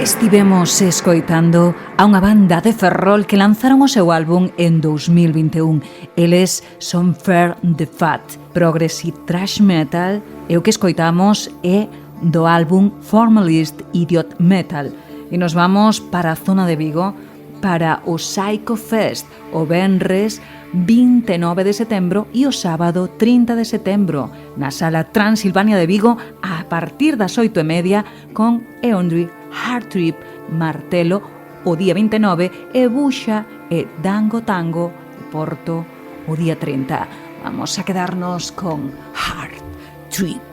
Estivemos escoitando a unha banda de Ferrol que lanzaron o seu álbum en 2021. Eles son Fear the Fat, progressive thrash metal, e o que escoitamos é do álbum Formalist Idiot Metal. E nos vamos para a zona de Vigo, para o Psycho Fest, o venres 29 de setembro e o sábado 30 de setembro, na Sala Transilvania de Vigo, a partir das 8:30, con Eondry, Hard Trip, Martelo o día 29 e Buxa e Dango Tango de Porto o día 30. Vamos a quedarnos con Hard Trip.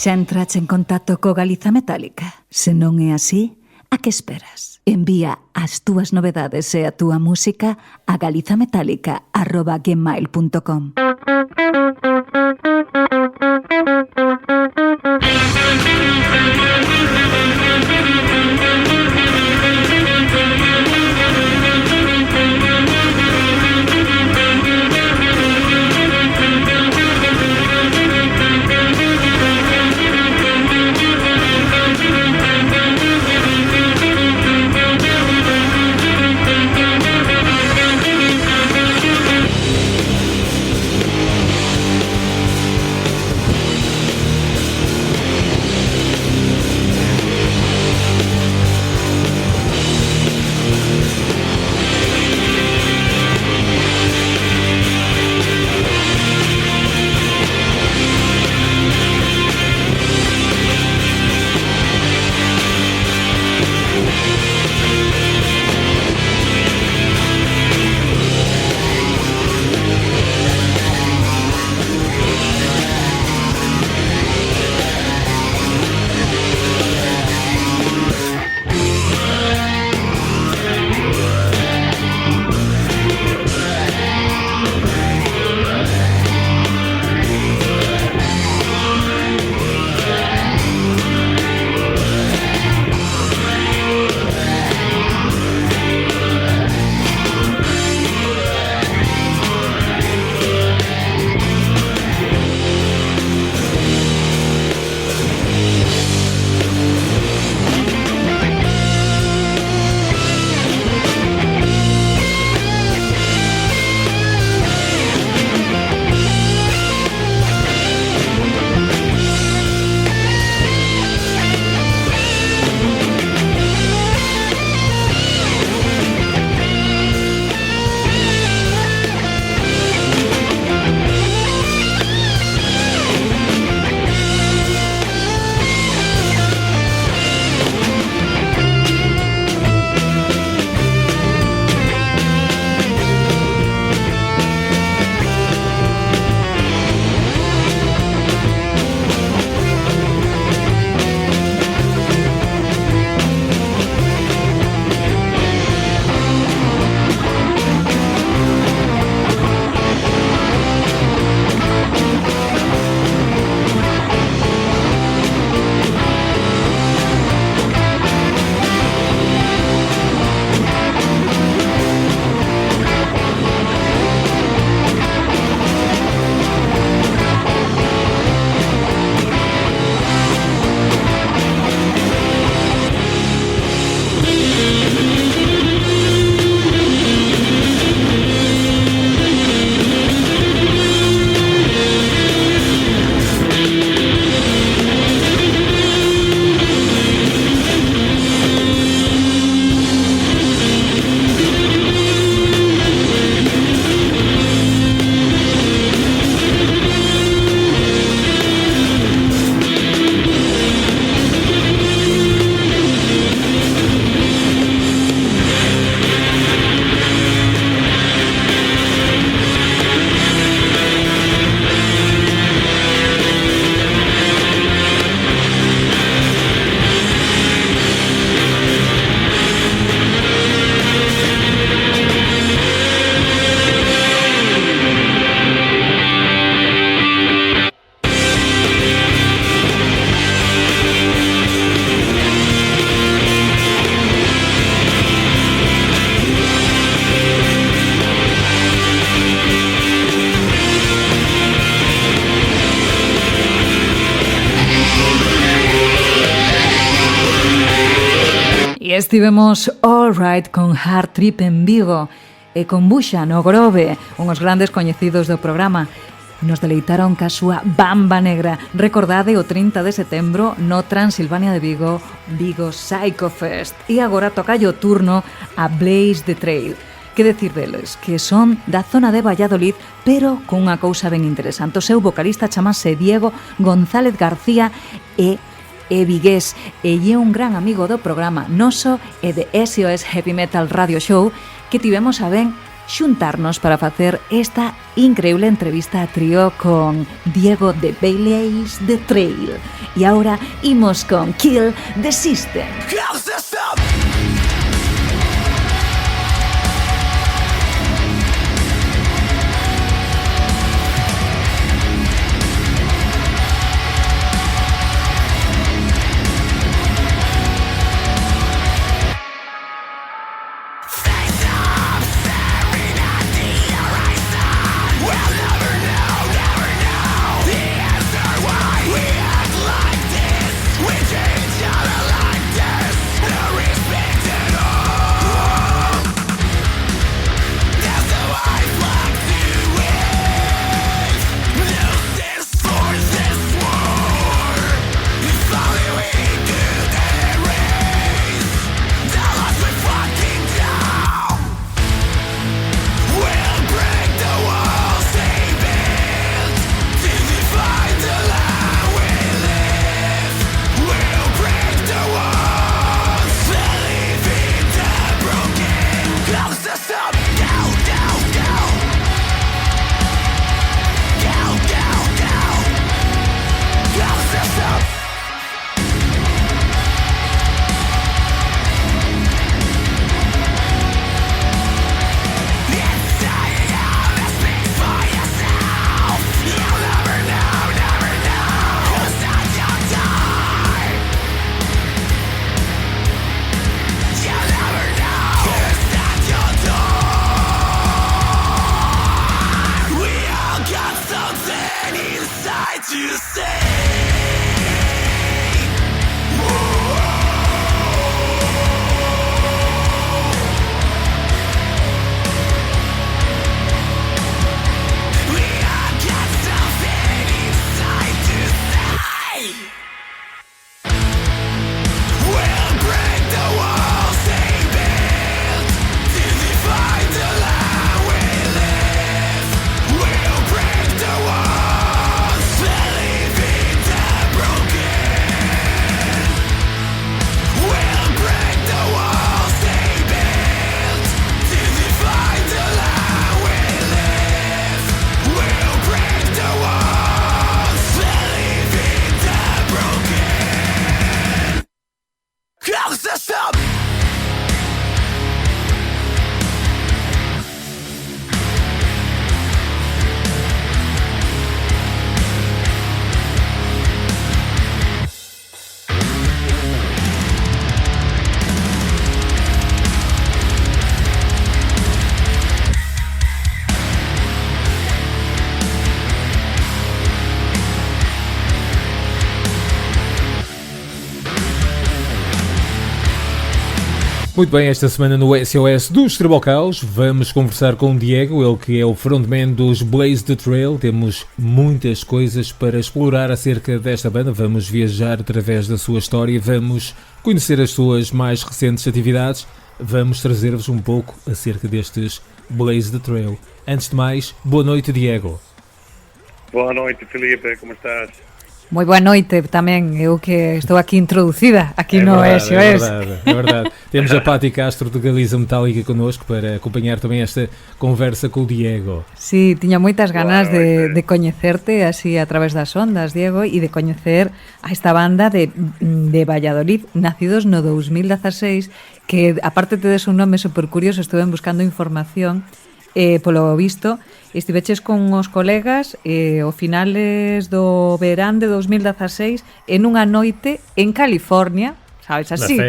Xa entrache en contacto co Galiza Metálica? Se non é así, a que esperas? Envía as túas novedades e a túa música a galizametálica@gmail.com. Aí estivemos All Right con Hard Trip en Vigo e con Buxa no Grove, unhos grandes coñecidos do programa. Nos deleitaron ca súa Bamba Negra. Recordade o 30 de setembro no Transilvania de Vigo, Vigo Psycho Fest. E agora toca o turno a Blaze the Trail. Que decir deles? Que son da zona de Valladolid, pero con unha cousa ben interesante. O seu vocalista chamase Diego González García e vigués, e é un gran amigo do programa noso e de SOS Heavy Metal Radio Show, que tivemos a ben xuntarnos para facer esta increíble entrevista a trío con Diego de Blaze the Trail. E agora imos con Kill the System. Muito bem, esta semana no SOS dos Tribocaus vamos conversar com o Diego, ele que é o frontman dos Blaze the Trail. Temos muitas coisas para explorar acerca desta banda, vamos viajar através da sua história, vamos conhecer as suas mais recentes atividades, vamos trazer-vos um pouco acerca destes Blaze the Trail. Antes de mais, boa noite, Diego. Boa noite, Filipe, como estás? Moi boa noite tamén, eu que estou aquí introducida aquí no SOS. É verdade. Temos a Pati Castro de Galiza Metálica connosco para acompanhar também esta conversa com o Diego. Sí, tiña moitas ganas de coñecerte así a través das ondas, Diego, e de coñecer a esta banda de Valladolid, nacidos no 2016, que aparte tedes un nome super curioso, estuve buscando información, polo visto, estiveches con os colegas o finales do verán de 2016 en unha noite en California, sabes, así,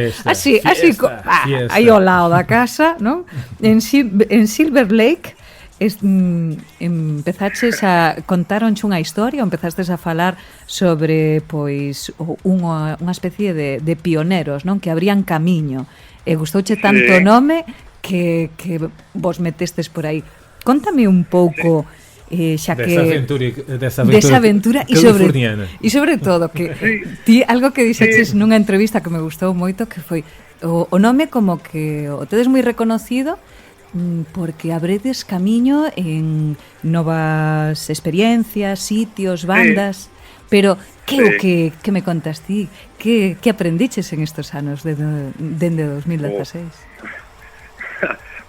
aí ao lado da casa, non? En Silver Lake, Empezaches a contaronche unha historia ou empezastes a falar sobre pois unha especie de pioneros, non? Que abrían camiño e gustouche tanto o nome que vos metestes por aí. Contame un pouco xa que desa aventura e sobre todo que ti algo que dixeches nunha entrevista que me gustou moito que foi o nome como que o tedes moi reconocido porque abredes camiño en novas experiencias, sitios, bandas, pero que o que me contas ti? Que aprendiches en estos anos dende 2016?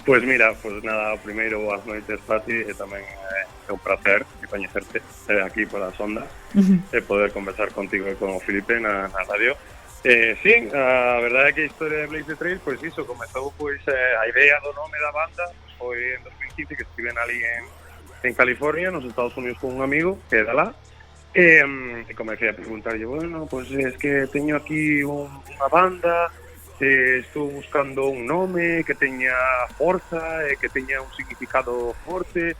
Pues mira, pues nada, primeiro as noites para ti e tamén é un placer coñecerte aquí polas ondas e poder conversar contigo e con o Filipe na radio. Sí, a verdade é que a historia de Blaze the Trail, pois iso, comezou pois a idea do nome da banda, foi en 2015 que estiven ali en California, nos Estados Unidos con un amigo que é de lá, e comecei a preguntarlle, bueno, pois es que teño aquí unha banda, estou buscando un nome que teña forza e que teña un significado forte,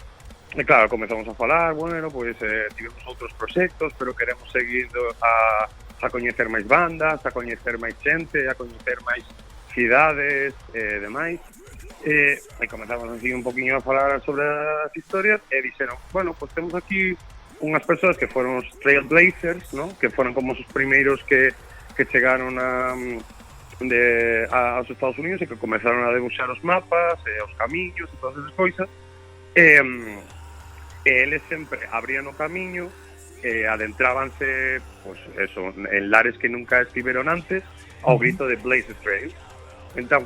e claro, comezamos a falar, bueno, pois tivemos outros proxectos, pero queremos seguir a coñecer máis bandas, a coñecer máis xente, a coñecer máis cidades e demais. E comenzamos así un poquinho a falar sobre as historias e dixeron, bueno, pues temos aquí unhas persoas que foron os Trailblazers, ¿no? Que foron como os primeiros que chegaron aos Estados Unidos e que comezaron a debuxar os mapas e os camiños e todas esas coisas. E eles sempre abrían o camiño adentrábanse pues eso, en lares que nunca estiveron antes ao grito de Blaze the Trail. Entón,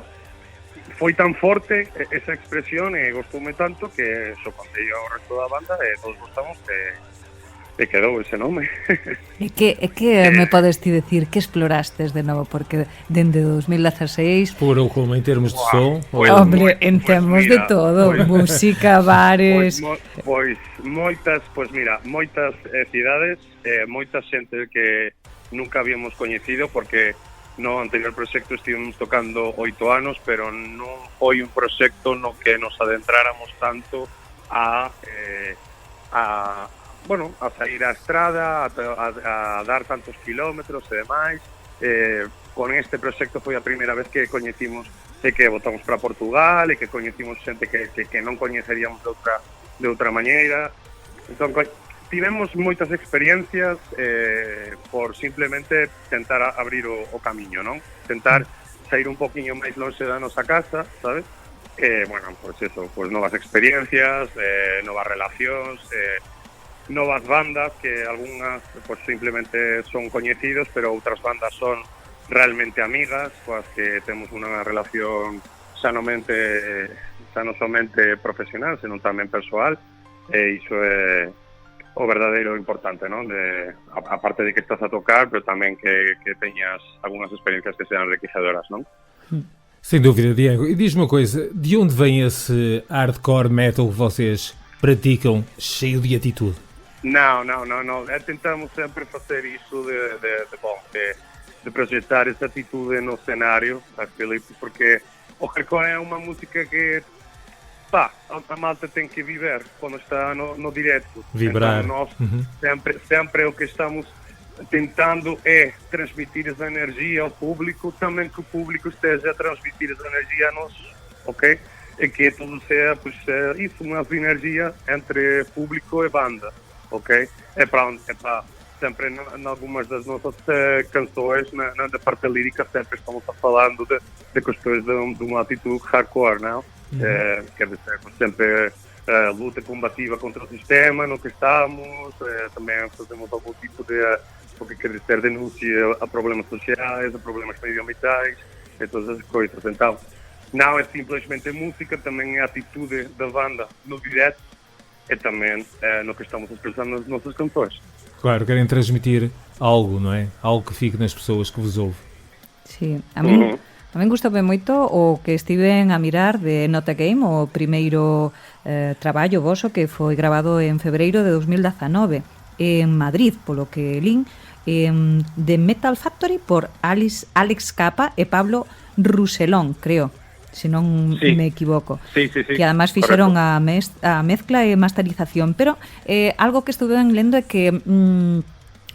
foi tan forte esa expresión e gostoume tanto que so contei ao resto da banda e todos gostamos e quedou ese nome. E que me podes ti decir que exploraste de novo? Porque dende 2016... Puro como en termos de som? Hombre, en termos de todo, música, bares... Pois moitas cidades, moita xente que nunca habíamos coñecido, porque no anterior proxecto estivemos tocando 8 anos, pero non foi un proxecto no que nos adentráramos tanto a sair á estrada, a dar tantos kilómetros e demais. Con este proxecto foi a primeira vez que coñecimos e que botamos para Portugal e que coñecimos xente que non coñeceríamos de outra maneira. Entón, tivemos moitas experiencias por simplemente tentar abrir o camiño, non? Tentar sair un poquinho máis longe da nosa casa, sabes? Bueno, pues eso, pues novas experiencias, novas relacións, novas bandas que algunhas pues simplemente son coñecidos, pero outras bandas son realmente amigas, coas que temos unha relación xa non somente profesional, senón tamén persoal, e iso é o verdadeiro importante, non? Aparte de que estás a tocar, pero tamén que teñas algunhas experiencias que sean enriquecedoras, non? Sem dúvida, Diego. E diz-me uma coisa, de onde vem esse hardcore metal que vocês praticam cheio de atitude? Não. Tentamos sempre facer iso de projetar essa atitude no cenário, Filipe, porque o hardcore é uma música que a malta tem que viver quando está no direto. Vibrar. Então, nós sempre o que estamos tentando é transmitir essa energia ao público, também que o público esteja a transmitir essa energia a nós, ok? E que tudo seja isso, uma sinergia entre público e banda. Ok? É para sempre em algumas das nossas canções, na parte lírica, sempre estamos falando de questões de uma atitude hardcore, não? Quer dizer, sempre luta combativa contra o sistema no que estamos, também fazemos algum tipo de, o que quer dizer, denúncia a problemas sociais, a problemas medioambientais, e todas as coisas. Então, não é simplesmente música, também é a atitude da banda no direto, e também no que estamos expressando nas nossas canções. Claro, querem transmitir algo, não é? Algo que fique nas pessoas que vos ouvem. Sí, a min gustoume moito o que estiven a mirar de Not a Game, o primeiro traballo voso que foi grabado en febreiro de 2019 en Madrid, polo que lin, de Metal Factory por Alex Capa e Pablo Rousselón, creo. se non Sí. me equivoco. Sí. Que además fixeron a mezcla e masterización, pero algo que estuve lendo é que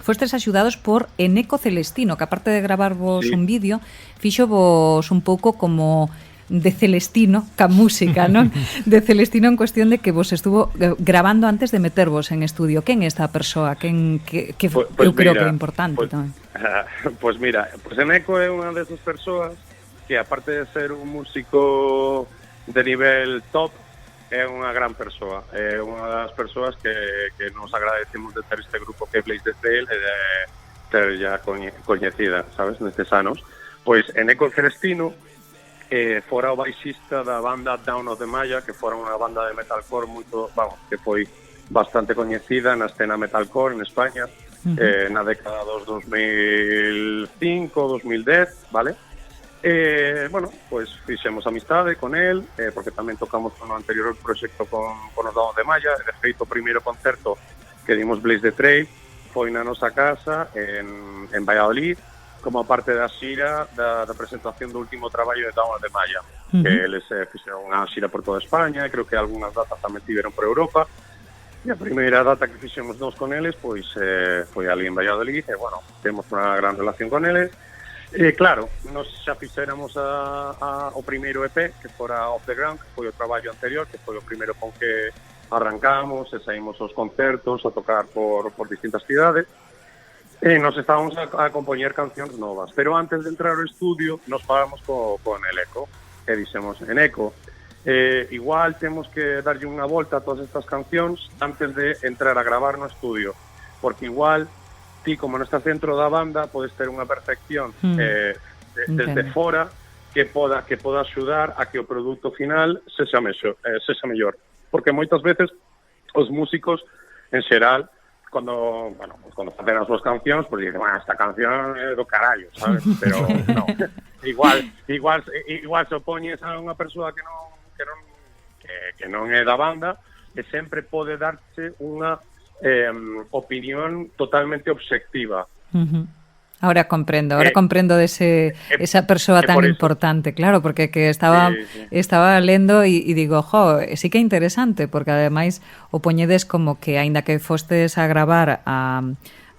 fostes axudados por Eneco Celestino, que aparte de gravarvos Sí. un vídeo, fixovos un pouco como de Celestino, ca música, non? De Celestino en cuestión de que vos estuvo grabando antes de metervos en estudio. Quen é esta persoa? Que Pues eu creo mira, que é importante pues- tamén. Pues mira, pues Eneco é unha desas persoas que aparte de ser un músico de nivel top, é unha gran persoa. É unha das persoas que nos agradecemos de ter este grupo que é Blaze the Trail e de ter ya coñecida, sabes, nestes anos. Pois Eneco Celestino fora o baixista da banda Down of the Maya, que fora unha banda de metalcore moito, vamos, que foi bastante coñecida na escena metalcore en España, na década dos 2005, 2010, vale? Bueno, pois fixemos amistade con el, porque tamén tocamos con o anterior proxecto con os Down of the Maya. De feito, o primeiro concerto que dimos Blaze the Trail foi na nosa casa en Valladolid, como parte da xira da presentación do último traballo de Down of the Maya, que eles fixeron unha xira por toda España, e creo que algunhas datas tamén tiveron por Europa, e a primeira data que fixemos nós con eles pois foi ali en Valladolid, e bueno, temos unha gran relación con eles. Claro, nos xa fixéramos o primeiro EP, que fora Off the Ground, que foi o traballo anterior, que foi o primeiro con que arrancamos e saímos aos concertos a tocar por distintas cidades. E nos estábamos a compoñer cancións novas, pero antes de entrar ao estudio nos falamos con Eneco e dixemos, Eneco, igual temos que darlle unha volta a todas estas cancións antes de entrar a gravar no estudio, porque igual ti, como non estás dentro da banda, podes ter unha percepción desde fora que poda axudar a que o produto final sexa mellor, porque moitas veces os músicos en xeral cando facen as súas cancións, pois dicen, bueno, esta canción é do carallo, sabes? Pero no, igual se opoñes a unha persoa que non é da banda, e sempre pode darse unha opinión totalmente obxectiva. Ahora comprendo de esa persoa tan importante, claro, porque que estaba lendo e digo, sí que é interesante, porque ademais o poñedes como que aínda que fostes a gravar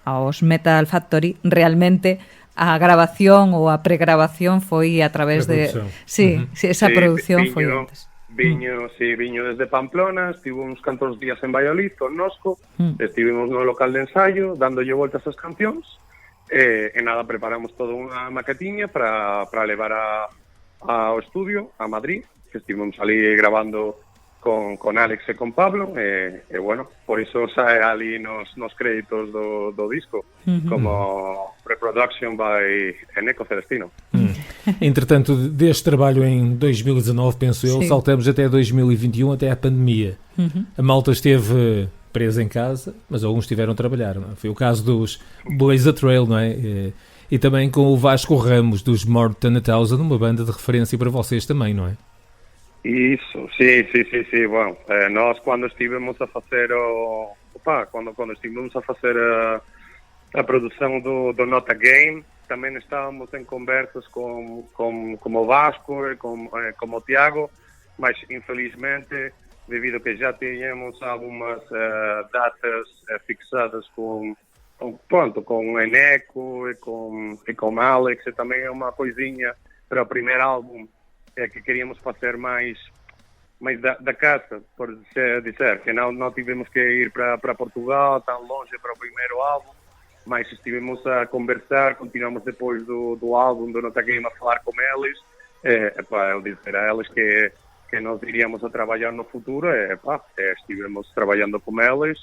aos Metal Factory, realmente a grabación ou a pregrabación foi a través de... esa produción foi antes. Viño desde Pamplona, estivo uns cantos días en Valladolid con Nosco, estivemos no local de ensayo dándolle voltas ás cancións. E nada, preparamos toda unha maquetiña para levar ao estudio, a Madrid, que estivemos ali grabando con Alex e con Pablo, e bueno, por iso sae ali nos créditos do disco, como Reproduction by Eneco Celestino. Entretanto, deste trabalho em 2019, penso eu, saltamos até 2021, até a pandemia. A malta esteve presa em casa, mas alguns tiveram a trabalhar, não é? Foi o caso dos Blaze the Trail, não é? E também com o Vasco Ramos, dos More Than a Thousand, uma banda de referência para vocês também, não é? Iso, sí. Bueno, nós quando estivemos a facer quando estivemos a facer a produción do Not a Game, tamén estábamos en conversas con o Vasco e con o Tiago, mas infelizmente, debido que já teníamos algumas datas fixadas con Eneco e con Alex, e tamén é unha coisinha para o primeiro álbum que queríamos facer máis da casa, por dizer, que non tivemos que ir para Portugal tan longe para o primeiro álbum, mas estivemos a conversar, continuamos depois do álbum do Not a Game a falar com eles, eu dizer a eles que nós iríamos a trabalhar no futuro, estivemos trabalhando com eles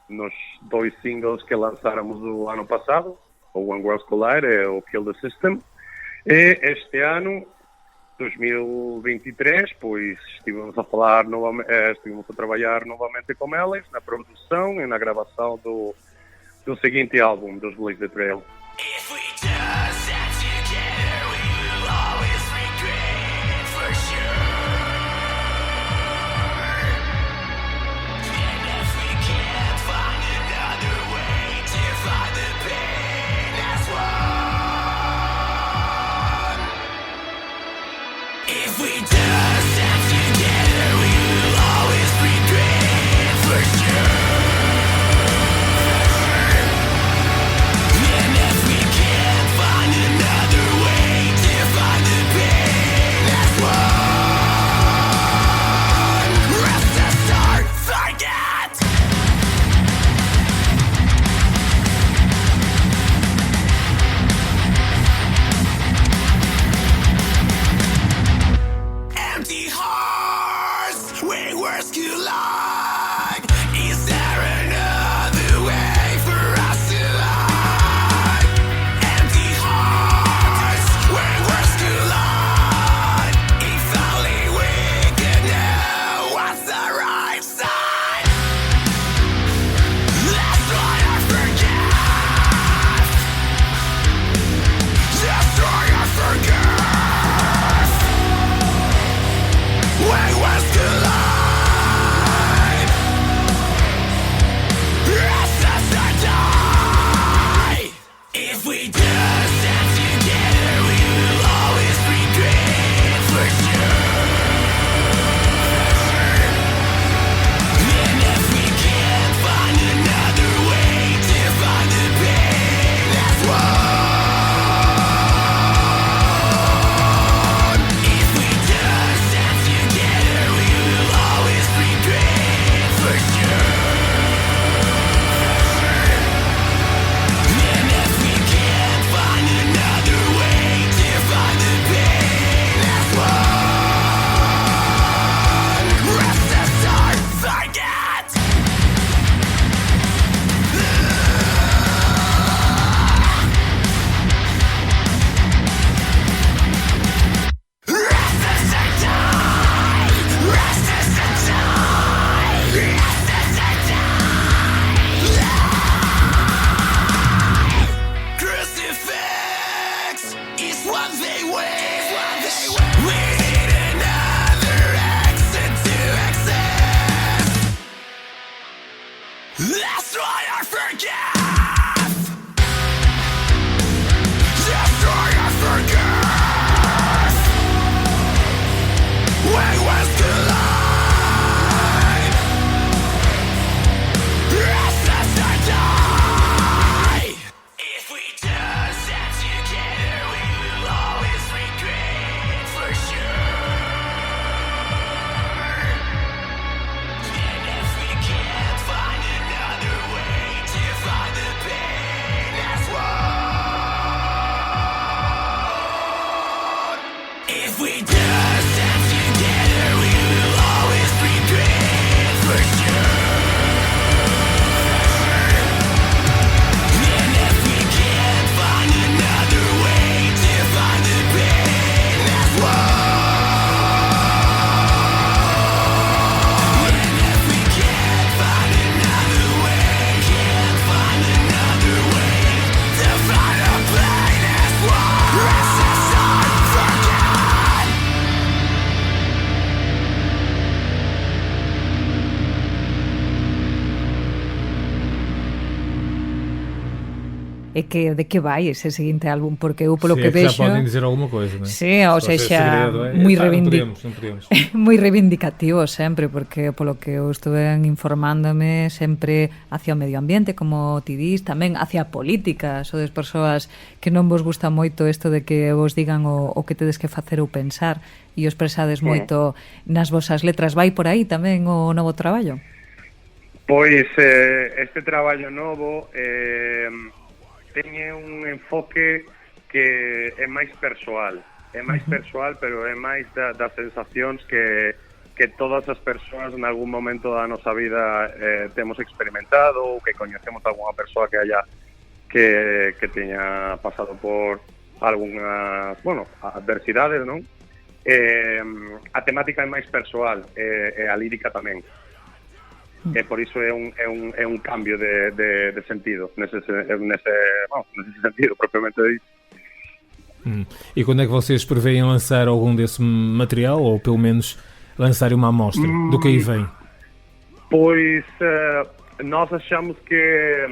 nos 2 singles que lançáramos o ano passado, o When Worlds Collide e o Kill the System, e este ano 2023, pois estivemos a falar estivemos a trabalhar novamente com eles na produção e na gravação do seguinte álbum dos Blaze the Trail. If we just sat together, we will always regret for sure. And if we can't find another way to find the pain that's wrong, e que de que vai ese seguinte álbum, porque eu polo que Já vexo... podem dizer alguma coisa, não é? Sí, ou Só se é seja, segredo, moi não podemos. moi reivindicativo sempre, porque polo que eu estuve informándome sempre hacia o medio ambiente, como ti dis, tamén hacia a política, sodes persoas que non vos gusta moito isto de que vos digan o que tedes que facer ou pensar e os expresades moito nas vosas letras. Vai por aí tamén o novo traballo? Pois este traballo novo teñe un enfoque que é máis persoal. É máis persoal, pero é máis das sensacións que todas as persoas en algún momento da nosa vida temos experimentado ou que coñecemos algunha persoa que haya que teña pasado por algunhas, adversidades, non? A temática é máis persoal e a lírica tamén. E por iso é un cambio de sentido nese sentido propriamente dito. E quando é que vocês preveem lançar algum desse material, ou pelo menos lançarem uma amostra do que aí vem? Pois nós achamos que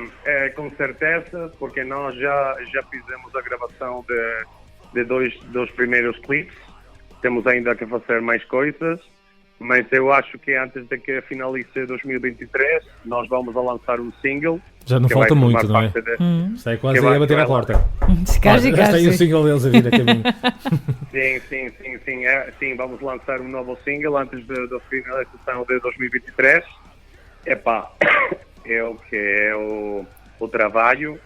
com certeza, porque nós já fizemos a gravação de dois primeiros clipes, temos ainda que fazer mais coisas, mas eu acho que antes de que finalize 2023 nós vamos a lançar um single. Já não falta muito, não é? Está aí quase a bater à porta. Casi. Está aí o single deles a vir a caminho. Sim, vamos lançar um novo single antes da finalização de 2023. Epá, é o que é o trabalho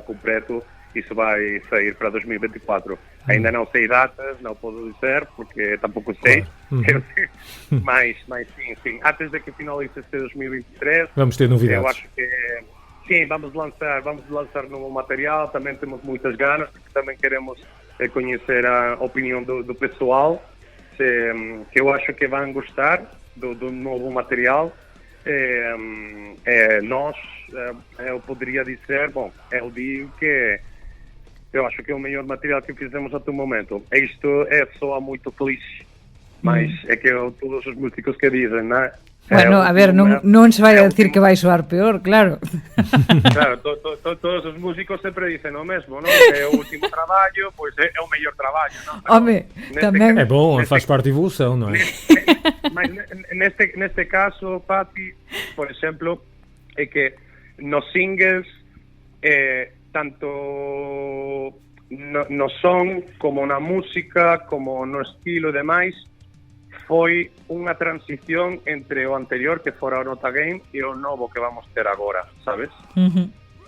completo. Isso vai sair para 2024. Ainda não sei datas, não posso dizer, porque tampouco sei. Mas sim. Antes de que finalize este 2023, vamos ter novidades. Eu acho que sim, vamos lançar novo material. Também temos muitas ganas, porque também queremos conhecer a opinião do pessoal, que eu acho que vão gostar do novo material. Nós, eu poderia dizer, eu digo que eu acho que é o melhor material que fizemos até o momento. Isto soa muito clichê, mas é que todos os músicos que dizem, não é? Bueno, a ver, non se vai a decir que vai soar peor, claro. Claro, todos os músicos sempre dicen o mesmo, non? Que é o último traballo, pois é o mellor traballo, non? Home, tamén... É bom, faz parte da evolução, non é? Mas neste caso, Pati, por exemplo, é que nos singles tanto no son como na música, como no estilo e demais, foi unha transición entre o anterior, que fora o Nota Game, e o novo que vamos ter agora, sabes?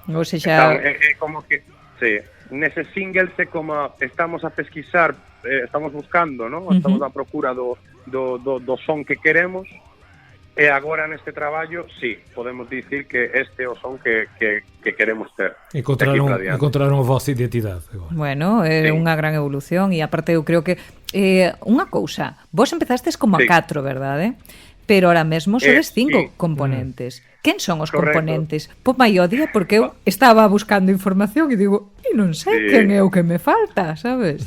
Ou seja... É como que, sí, nese single é como estamos a pesquisar, estamos buscando, ¿no? Estamos a procura do son que queremos, e agora neste traballo, sí, podemos dicir que este é o son que queremos ter. Encontraron a vosa identidade agora. Bueno, é unha gran evolución, e aparte eu creo que unha cousa, vos empezastes como a 4, verdade? Pero ahora mesmo sodes 5 componentes. Quen son os componentes? Pois mai odia, porque eu estaba buscando información e digo, non sei quen é o que me falta, sabes?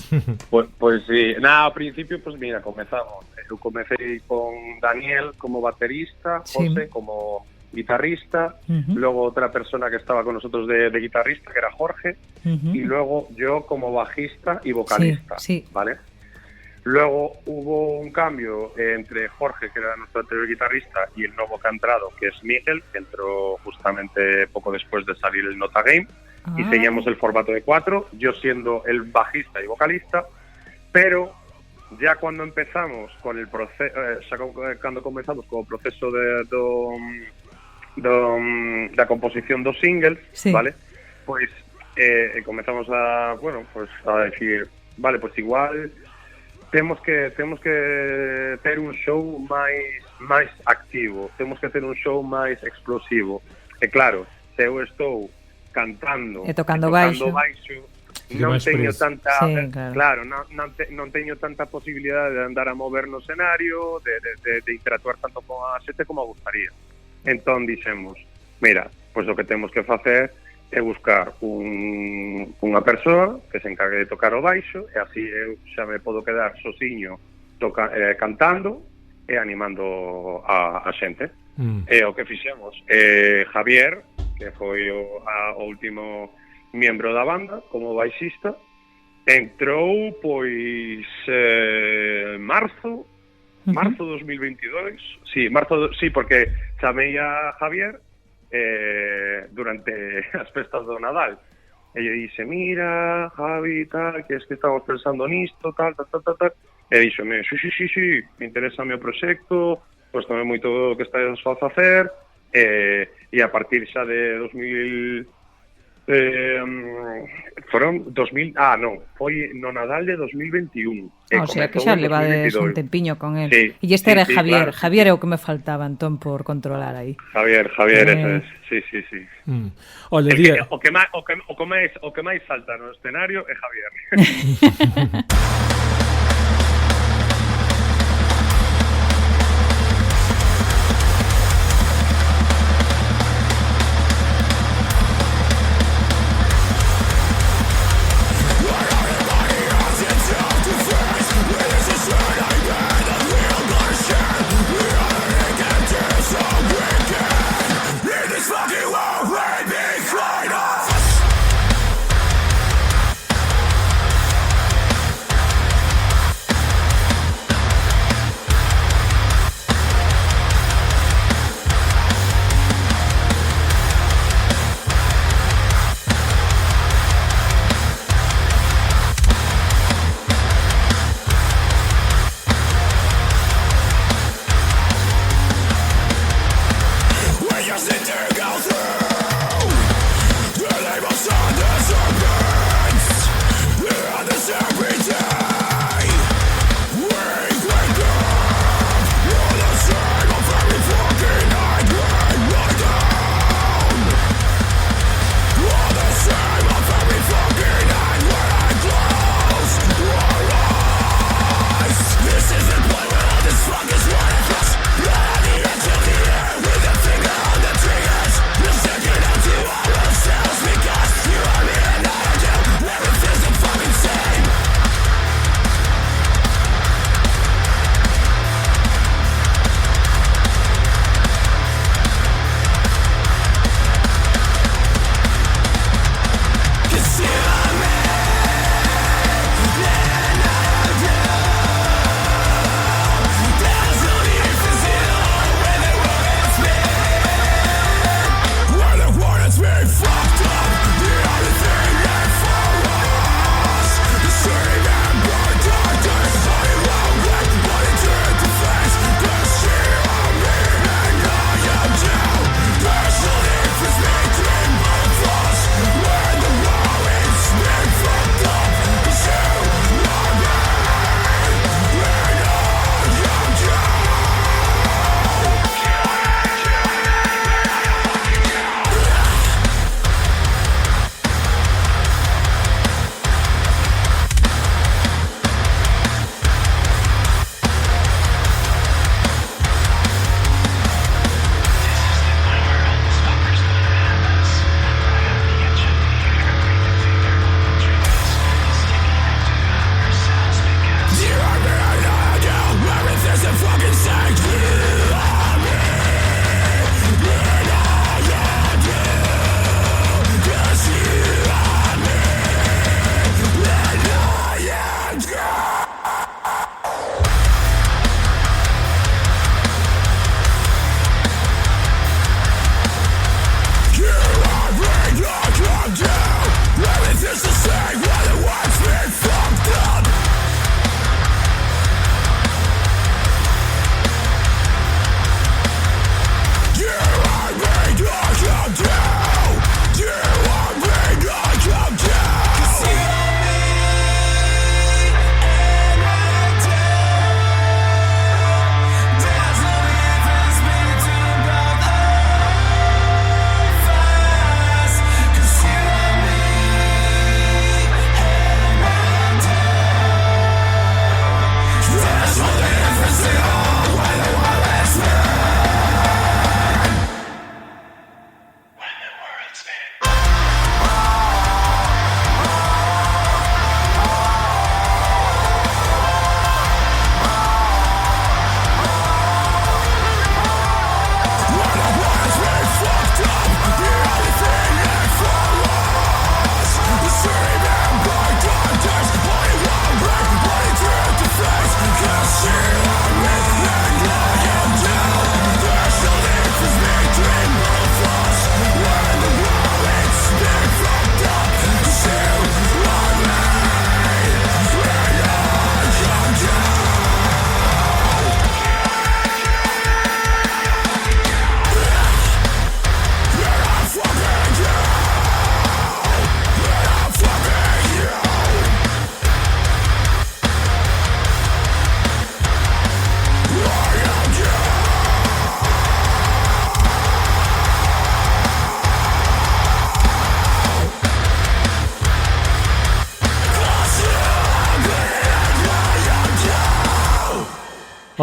Pois sí, ao principio, pois mira, comezamos. Eu comecei con Daniel como baterista, José como guitarrista, luego otra persona que estaba con nosotros de guitarrista, que era Jorge, y luego yo como bajista y vocalista, ¿vale? Luego hubo un cambio entre Jorge, que era nuestro anterior guitarrista, y el nuevo que ha entrado, que es Miguel, que entró justamente poco después de salir el Nota Game, y seguíamos el formato de 4, yo siendo el bajista y vocalista, pero ya cuando empezamos con el proceso, cuando comenzamos con el proceso da composición dos singles, vale? Pois comenzamos a decir, vale, pues igual temos que ter un show máis activo, temos que ter un show máis explosivo. E claro, se eu estou cantando e tocando baixo, non teño tanta non teño tanta posibilidade de andar a mover no escenario, de interactuar tanto con a xente como gustaría. Entón dixemos, mira, pois o que temos que facer é buscar unha persoa que se encargue de tocar o baixo, e así eu xa me podo quedar sosiño cantando e animando a xente. E o que fixemos, Javier, que foi o último miembro da banda, como baixista. Entrou, pois, marzo 2022. Sí, porque chamei a Javier durante as festas do Nadal. E lle dixe, mira, Javi, tal, que es que estamos pensando nisto, tal. E díxome, sí, me interesa o meu proxecto, pois tamén moito o que estás a facer, e a partir xa de 2000... foron 2000... foi no Nadal de 2021. O sea, que xa levades un tempiño con él. Sí, E este era Javier. claro. Javier é o que me faltaba, entón, por controlar aí. Javier, ese es. Sí. Olha, O que máis salta no escenario é Javier.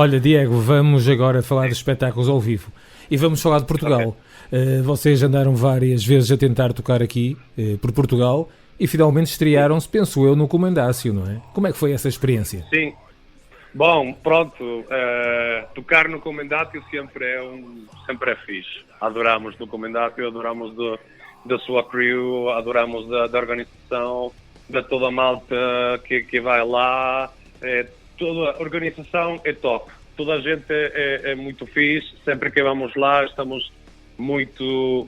Olha, Diego, vamos agora falar de espetáculos ao vivo e vamos falar de Portugal. Vocês andaram várias vezes a tentar tocar aqui por Portugal e finalmente estrearam-se, penso eu, no Comendácio, não é? Como é que foi essa experiência? Sim. Bom, pronto, tocar no Comendácio sempre é fixe. Adoramos do Comendácio, adoramos da sua crew, adoramos da organização, de toda a malta que vai lá. Toda a organização é top. Toda a gente é muito fixe. Sempre que vamos lá estamos muito...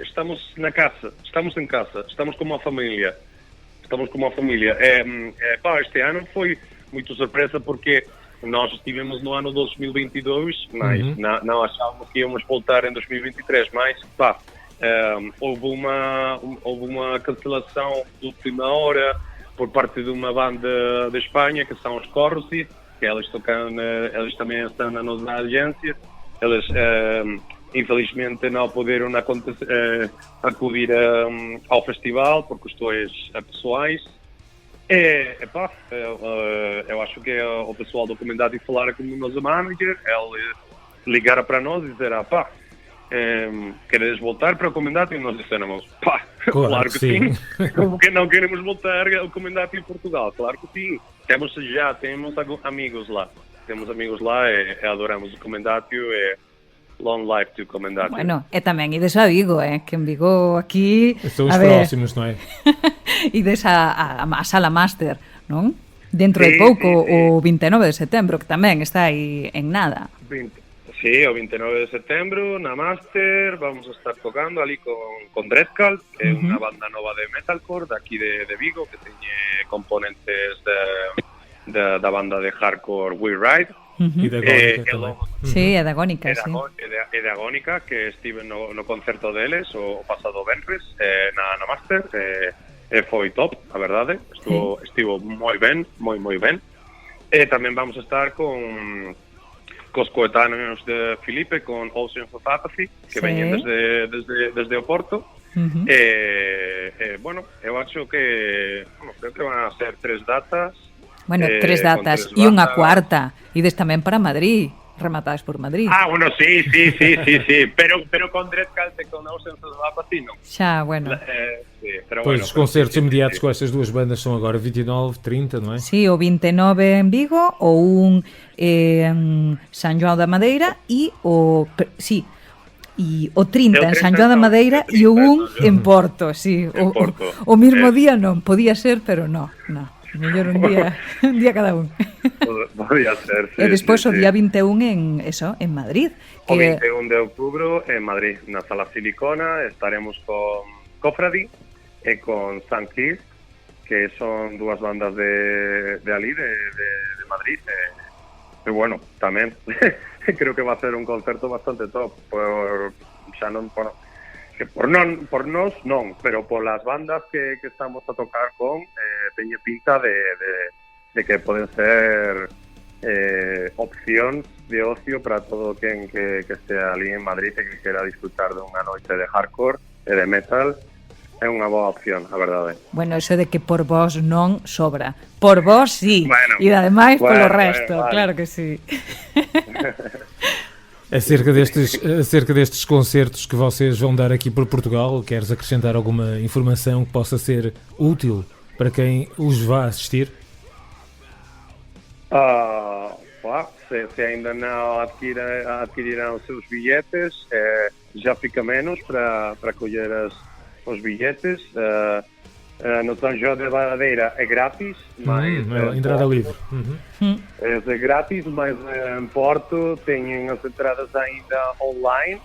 estamos na casa, estamos em casa, estamos como uma família. Este ano foi muito surpresa porque nós estivemos no ano 2022, mas não achávamos que íamos voltar em 2023, mas houve uma cancelação de última hora por parte de uma banda de Espanha, que são os Corsi, que eles também estão na nossa agência. Eles infelizmente não puderam acudir ao festival por questões pessoais. Eu acho que o pessoal do Comendácio falaram com o nosso manager, ele ligaram para nós e disseram, queres voltar para o Comendácio? E nós dissemos, claro que sim. Como que não queremos voltar ao Comendácio em Portugal? Claro que sim. Temos amigos lá. E adoramos o Comendácio e long life to Comendácio. Bueno, e tamén ides a Vigo, que en Vigo aquí... Son os próximos, non é? Ides a Sala Master, non? Dentro de pouco, o 29 de setembro, que tamén está aí en nada. Sí, o 29 de setembro, na Master, vamos a estar tocando ali con Dreadcult, que é unha banda nova de metalcore daqui de Vigo, que teñe componentes da banda de hardcore We Ride. E de Agónica tamén. Sí, é de Agónica, sí. É de Agónica, que estive no concerto deles o pasado venres na Master, e foi top, a verdade. Estivo moi ben, moi ben. E tamén vamos a estar cos coetáneos de Filipe, con Oceans of Apathy, que veñen desde o Porto. Bueno, eu acho que creo que van a ser 3 datas. Bueno, 3 datas e unha cuarta. Ides tamén para Madrid, rematadas por Madrid. Bueno, sí. Pero con Dreadcult e con Oceans of Apathy non. Xa, bueno. Pois os concertos imediatos com estas duas bandas são agora 29, 30, non é? Sí, o 29 en Vigo, o un en San João da Madeira e o 30 en San João da Madeira e o un en Porto, sí. O mismo día non, podía ser, pero no. Mellor un día cada un. Podía ser, sí. E despois o día 21 en Madrid. O 21 de outubro en Madrid, na Sala Silicona, estaremos con Cofradi e con Sun Kiss, que son dúas bandas de ali, de Madrid. E bueno, tamén creo que va a ser un concerto bastante top. Por nós non, pero por las bandas que estamos a tocar con, teñe pinta de que poden ser opcións de ocio para todo quen que estea ali en Madrid e que quera disfrutar de unha noite de hardcore e de metal. É unha boa opción, a verdade. Bueno, eso de que por vos non sobra. Por vos sí, e ademais polo resto, vale. Claro que sí. Acerca destes concertos que vocês vão dar aqui por Portugal, queres acrescentar alguma informação que possa ser útil para quem os vá assistir? Se ainda não adquirirão os seus bilhetes, já fica menos para colher os bilhetes. No São João da Madeira é grátis, mas entrada livre. É grátis, mas em Porto têm as entradas ainda online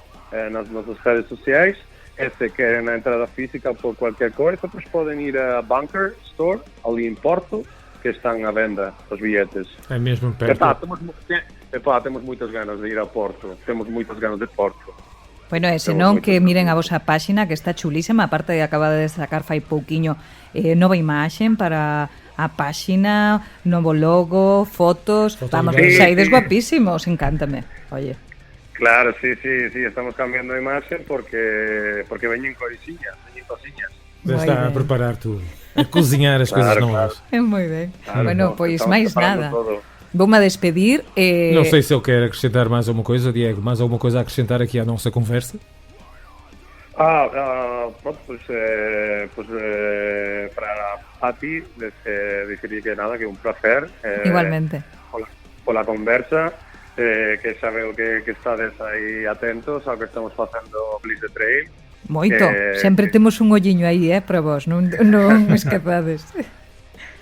nas nossas redes sociais. E se querem a entrada física por qualquer coisa, depois podem ir a Bunker Store, ali em Porto, que estão à venda os bilhetes. É mesmo perto. Temos muitas ganas de ir a Porto. Temos muitas ganas de Porto. Bueno, e senón que miren a vosa páxina, que está chulísima, aparte de acabar de sacar fai pouquiño nova imaxen para a páxina, novo logo, fotos, vamos, saídes guapísimos, encántame, oye. Claro, sí, estamos cambiando a imaxen porque veñen cosiñas. Está a preparar tudo, a cozinhar as coisas novas. É moi ben. Bueno, pois máis nada. Vou-me a despedir. Não sei se ele quer acrescentar mais alguma coisa, Diego, mais alguma coisa a acrescentar aqui à nossa conversa? Pronto, para ti, decir que nada, que un placer. Igualmente. Por la conversa, que sabe que estades aí atentos ao que estamos facendo Blitz the Trail. Moito, sempre temos un olliño aí, para vos, non escapades.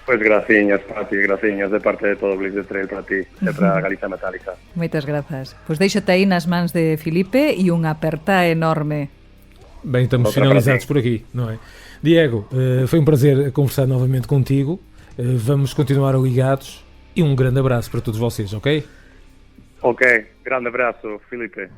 Pois graciñas para ti, graciñas de parte de todo Blitz the Trail para ti e para Galiza Metálica. Moitas grazas. Pois deixote aí nas mans de Filipe e unha aperta enorme. Bem, estamos finalizados por aqui, não é? Diego, foi um prazer conversar novamente contigo. Vamos continuar ligados e um grande abraço para todos vocês, ok? Ok, grande abraço, Filipe.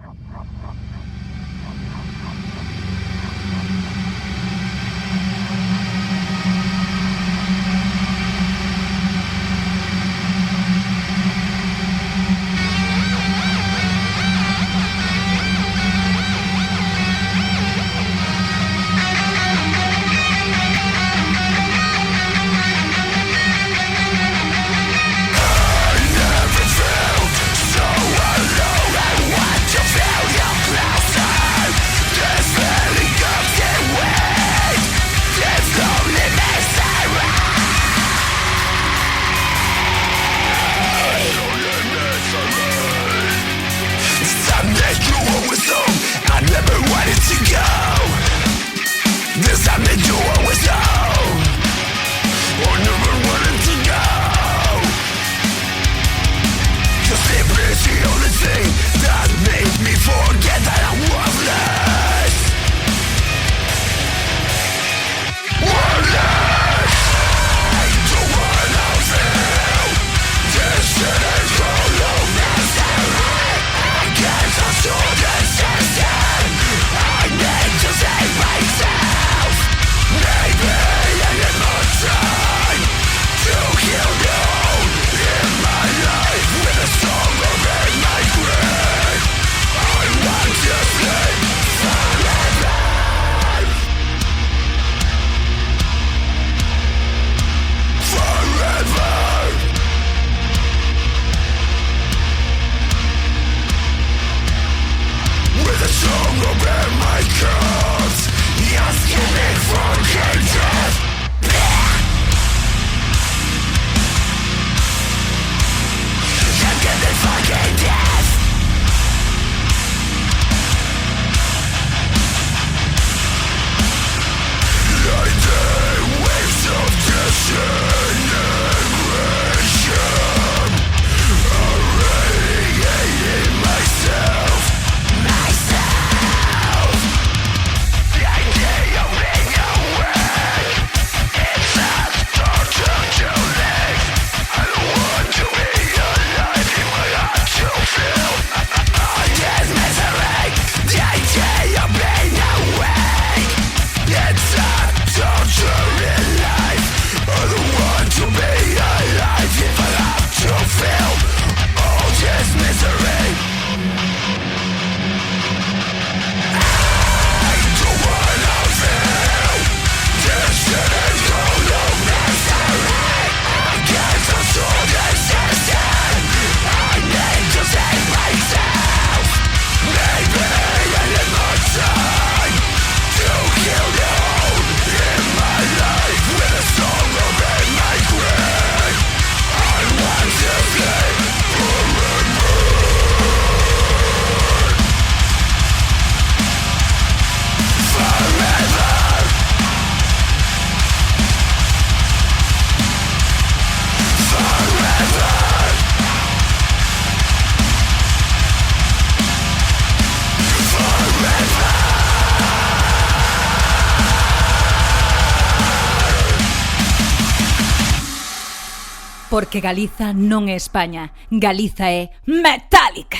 Porque Galiza non é España, Galiza é Metálica.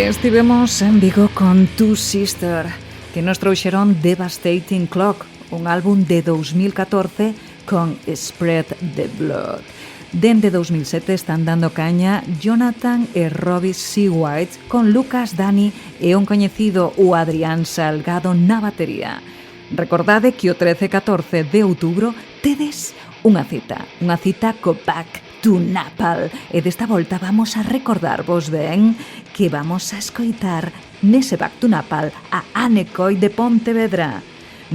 E estivemos en Vigo con Two Sister, que nos trouxeron Devastating Clock, un álbum de 2014 con Spread the Blood. Dende 2007 están dando caña Jonathan e Robbie Seawhite con Lucas Dani e un coñecido o Adrián Salgado na batería. Recordade que o 13 e 14 de outubro tedes unha cita co Back to Napal. E desta volta vamos a recordarvos ben que vamos a escoitar nese Back to Napal a Anne Coy de Pontevedra.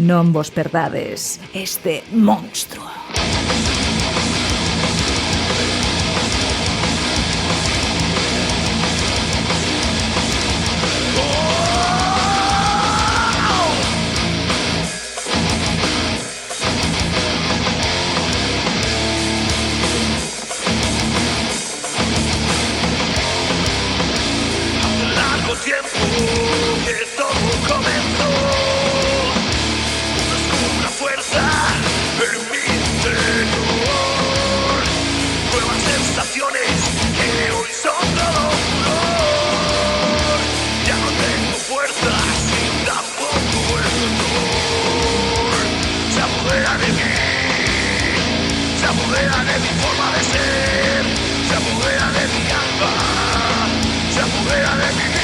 Non vos perdades este monstruo. Que todo comenzó, descubra fuerza en mi interior, nuevas sensaciones que hoy son todo furor, ya no tengo fuerza sin tampoco el dolor, se apodera de mí, se apodera de mi forma de ser, se apodera de mi alma, se apodera de mi libertad.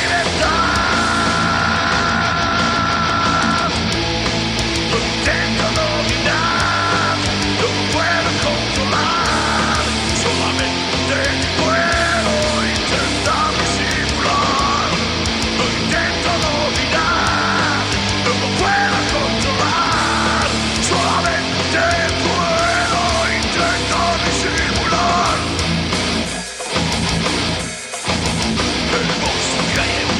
Que hay en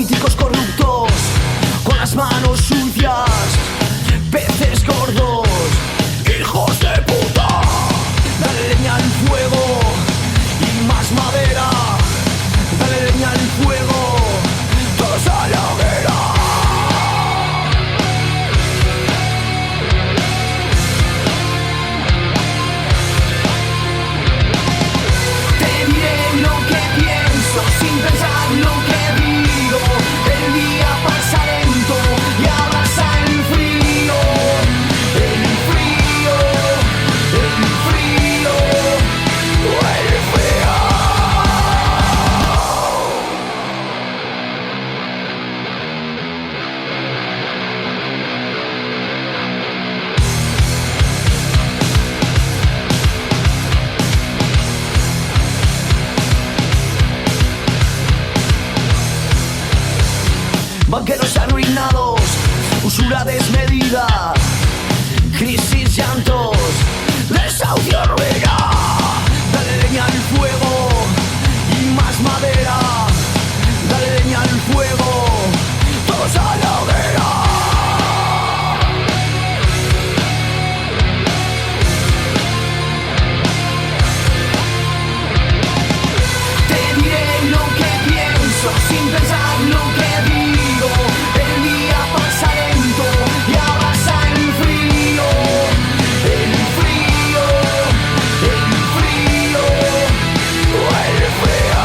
políticos corruptos, con las manos sucias, peces gordos, hijos de puta. Dale leña al fuego y más madera. Dale leña al fuego, todos a la hoguera. Te diré lo que pienso sin pensar lo que digo. El día pasa lento y abraza el frío. El frío, el frío, el frío. Banqueros arruinados, usura desmedida, crisis, llantos, desahucio, ruina. Dale leña al fuego y más madera. Dale leña al fuego, todos a la hoguera. Te diré lo que pienso sin pensar lo que digo. El día pasa lento y abraza el frío. El frío, el frío, el frío.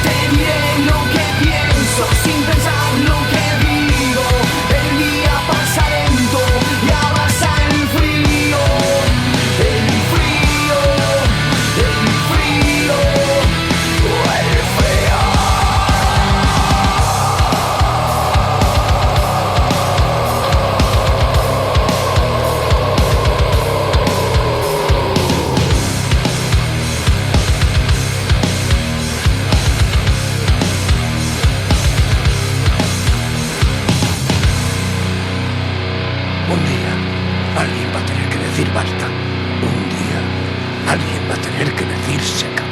Te diré lo que pienso sin pensar lo que digo. El día pasa lento y abraza el frío. El frío, el frío, el frío. Un día, alguien va a tener que decir basta. Un día, alguien va a tener que decir se acabó.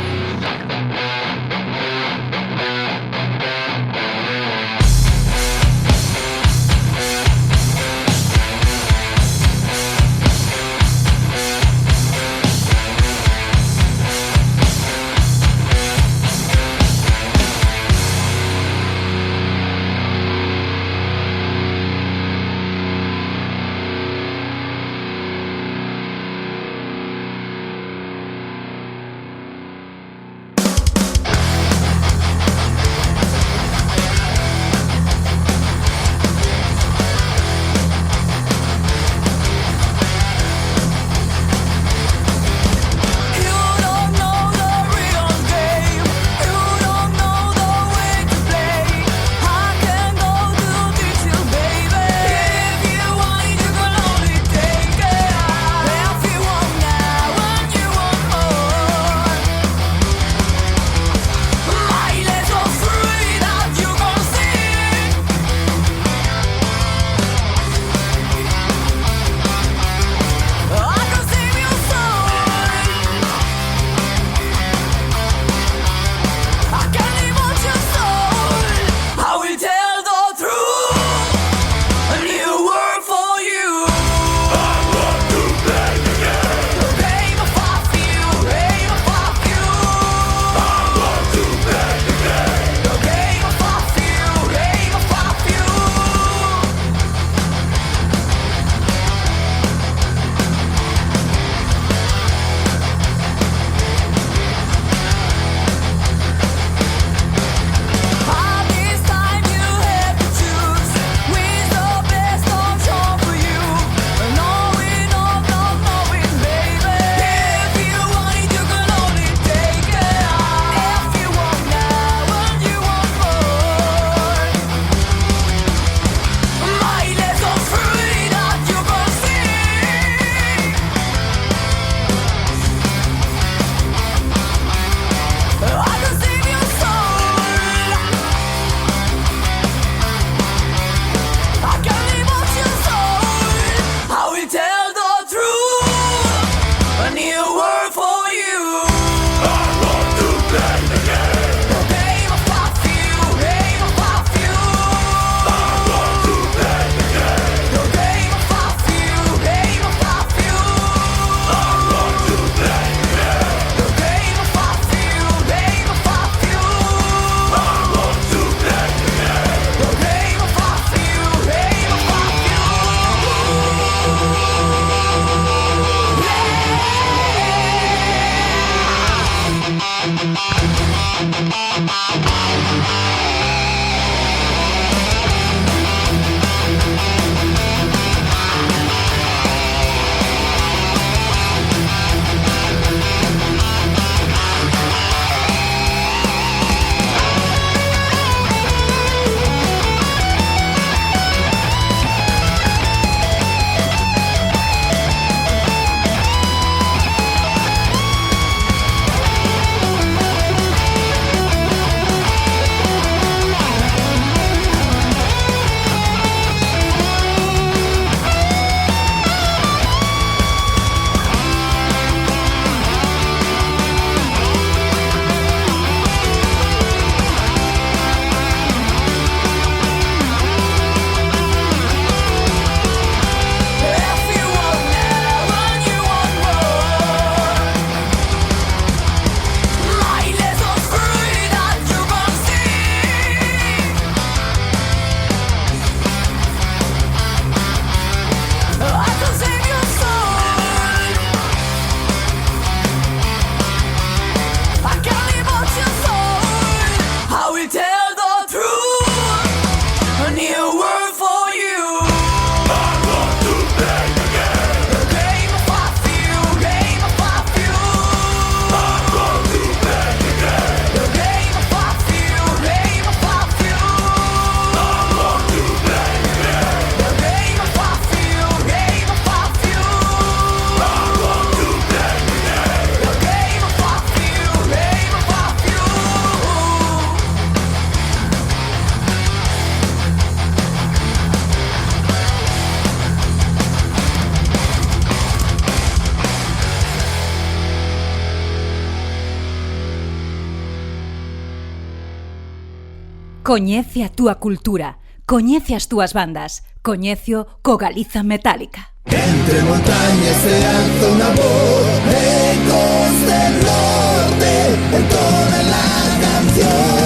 Coñece a túa cultura, coñece as túas bandas, coñecio co Galiza Metálica. Entre montañas se alza una voz, ecos del norte, entona la canción.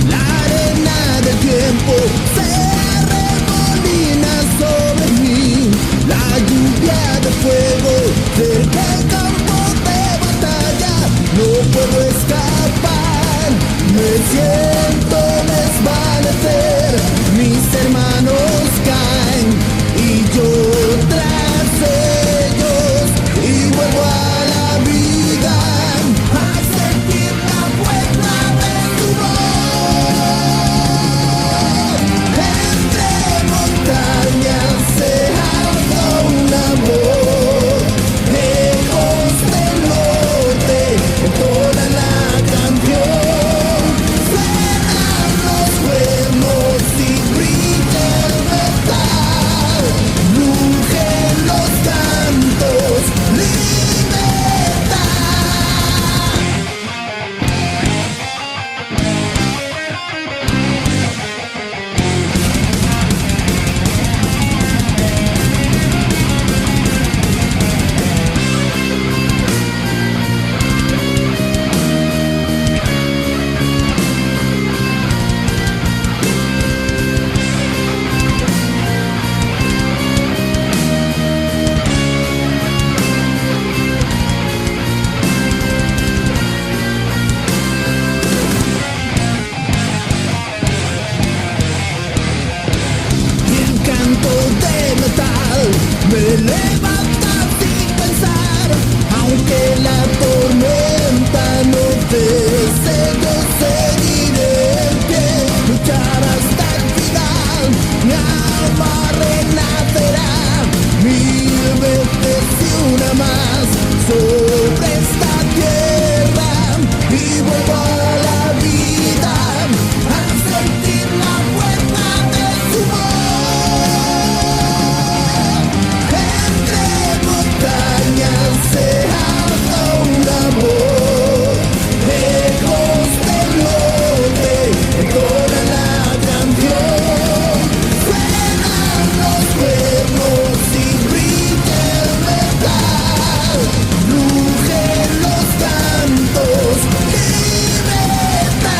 La arena del tiempo se remolina sobre mí, la lluvia de fuego cerca del campo de batalla, no puedo escapar, me siento desvanecer, mis hermanos caen y yo tras ellos y vuelvo a la vida a sentir la fuerza de tu voz. Entre montañas se alza un amor, ecos del norte entonan la canción, suenan los cuernos y brilla el metal, rugen los cantos, libertad. Y el canto de metal me levanta sin pensar, aunque la tormenta no cese, yo seguiré en pie, luchar hasta el final, mi alma renacerá mil veces y una más sobre esta tierra y vuelvo a la vida a sentir la fuerza de su voz. Entre montañas se alza un amor, ecos del norte entonan la canción, suenan los cuernos y brilla el metal, rugen los cantos, libertad.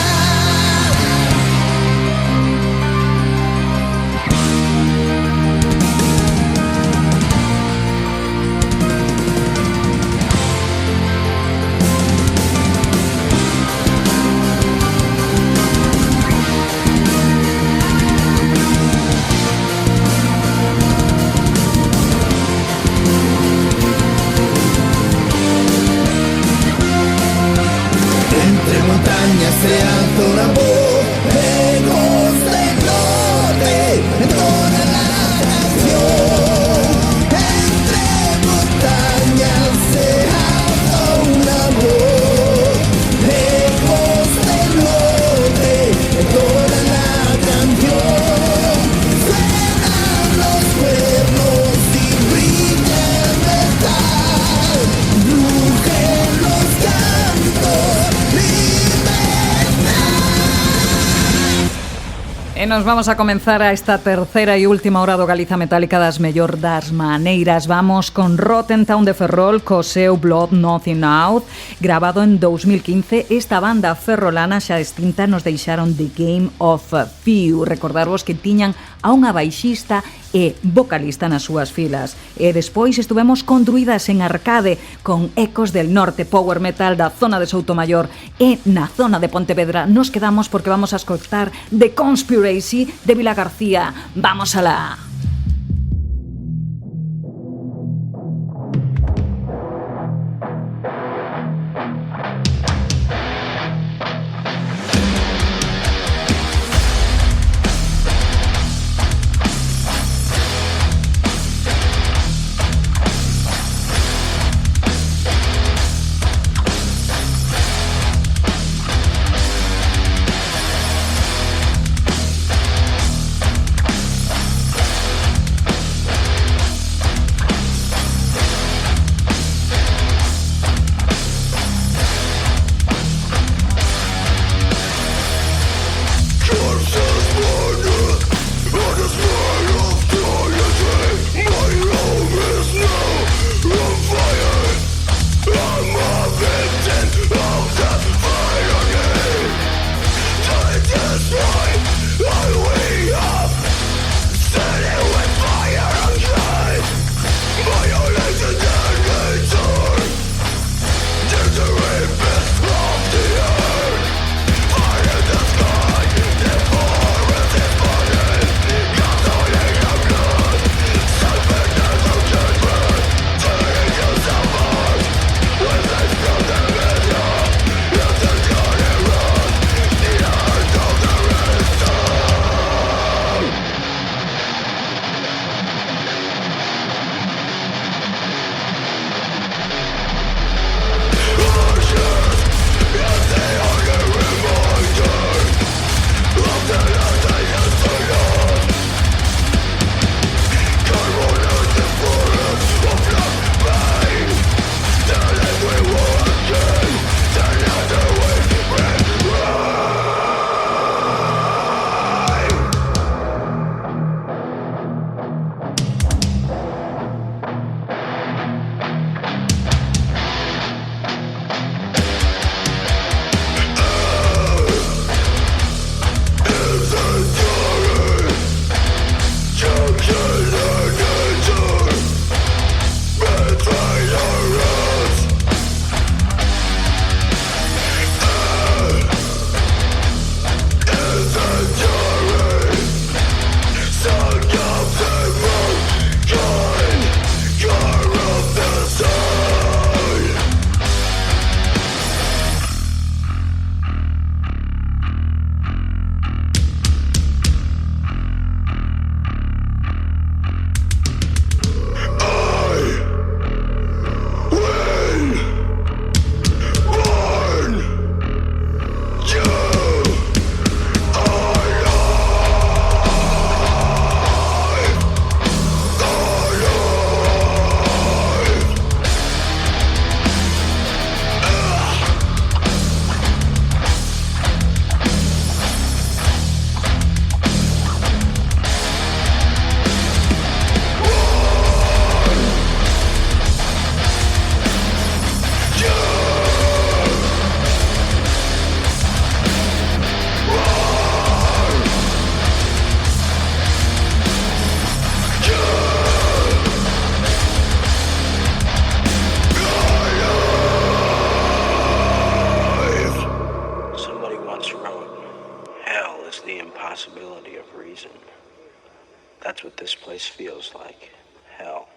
Entre montañas se alza una voz, ecos del norte entonan la canción. Entre montañas se alza una voz, ecos del norte entonan la canción, suenan los cuernos y brilla el metal, rugen los cantos, E nos vamos a comenzar a esta terceira e última hora do Galiza Metálica das mellor das maneiras. Vamos con Rotten Town de Ferrol co seu Blood Nothing Out, grabado en 2015. Esta banda ferrolana xa extinta nos deixaron The Game of Few. Recordarvos que tiñan a unha baixista e vocalista nas súas filas. E despois estuvemos con Druidas en Arcade, con ecos del norte, power metal da zona de Soutomayor, e na zona de Pontevedra nos quedamos porque vamos a escoitar The Conspiracy de Vila García. Vamos alá. That's what this place feels like. Hell.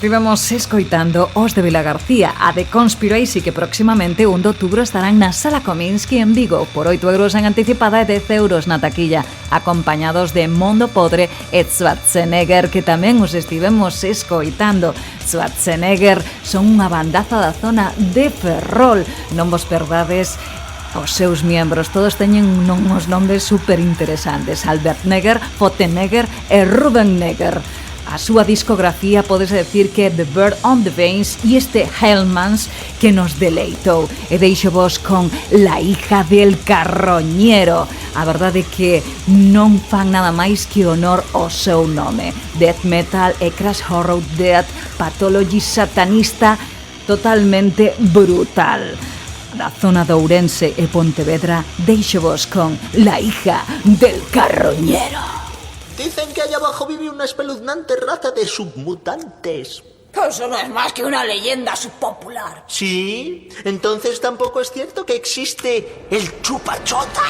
Estivemos escoitando os de Vila García, a The Conspiracy, que próximamente 1 de outubro estarán na Sala Kominsky en Vigo por 8 euros en anticipada e 10 euros na taquilla, acompañados de Mondo Podre e Schwarzenegger, que tamén os estivemos escoitando. Schwarzenegger son unha bandaza da zona de Ferrol. Non vos perdades os seus miembros, todos teñen uns nomes super interesantes: Albert Neger, Fottenegger e Ruben Neger. A súa discografía podes decir que The Bird on the Veins e este Hellmans que nos deleitou. E deixo vos con La hija del carroñero. A verdade é que non fan nada máis que honor ao seu nome. Death metal e crash horror death, pathology satanista, totalmente brutal. Da zona de Ourense e Pontevedra, deixo vos con La hija del carroñero. Dicen que allá abajo vive una espeluznante raza de submutantes. Eso no es más que una leyenda subpopular. ¿Sí? Entonces tampoco es cierto que existe el chupachota.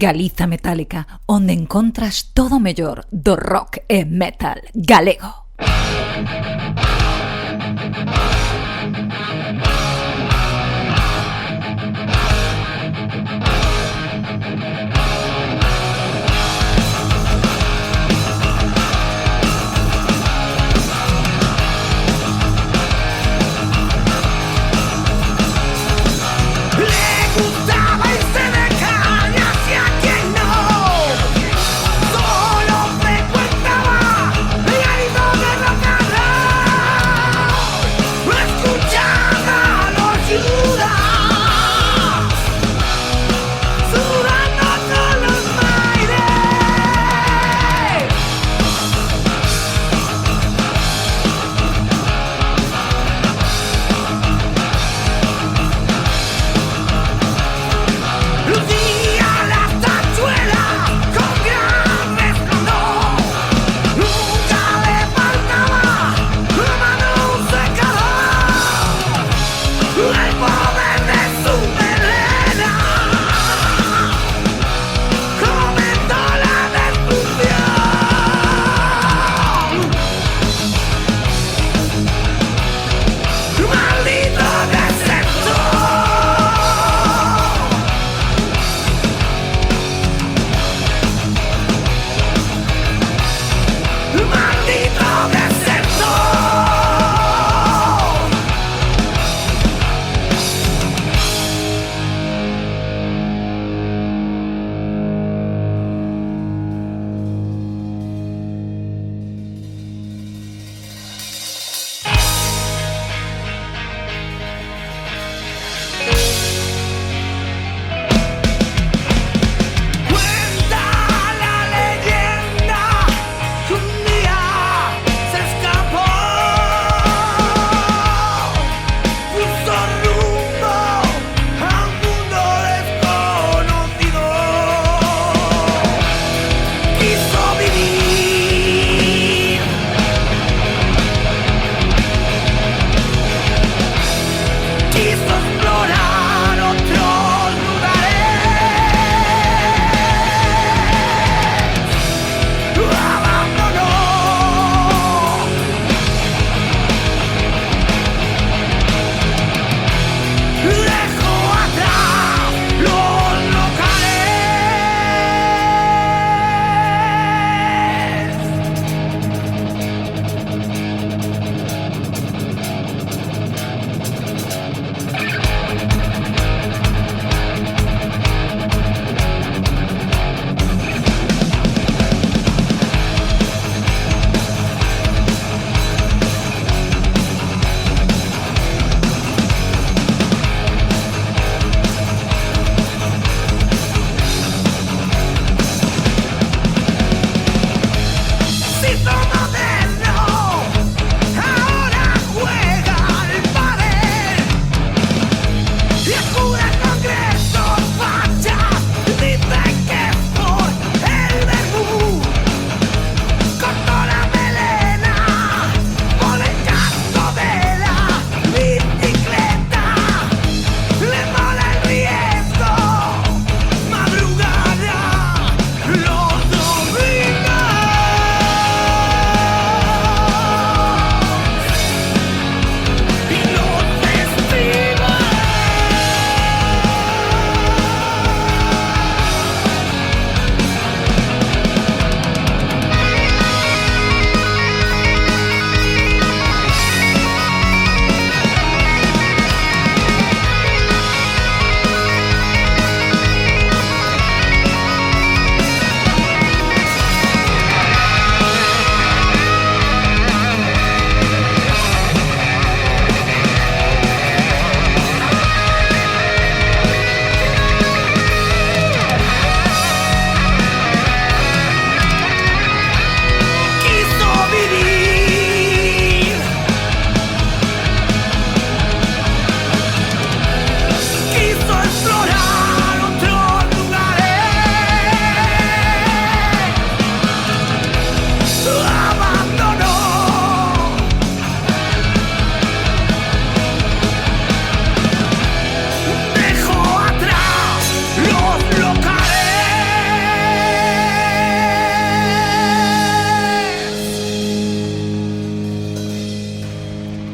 Galiza Metálica, onde encontras todo o mellor do rock e metal galego. Solo frecuentaba el garito de rock and roll.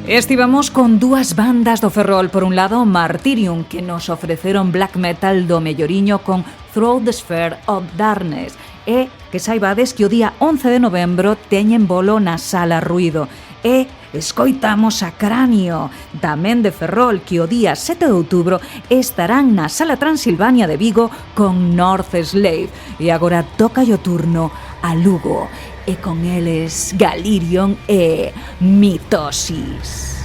Estivamos con dúas bandas do Ferrol. Por un lado, Martyrium, que nos ofreceron black metal do melloriño con Through the Sphere of Darkness. E que saibades que o día 11 de novembro teñen bolo na Sala Ruido. E escoitamos a Cráneo, tamén de Ferrol, que o día 7 de outubro estarán na Sala Transilvania de Vigo con North Slave. E agora toca o turno a Lugo, e con eles Galirion e Mitosis.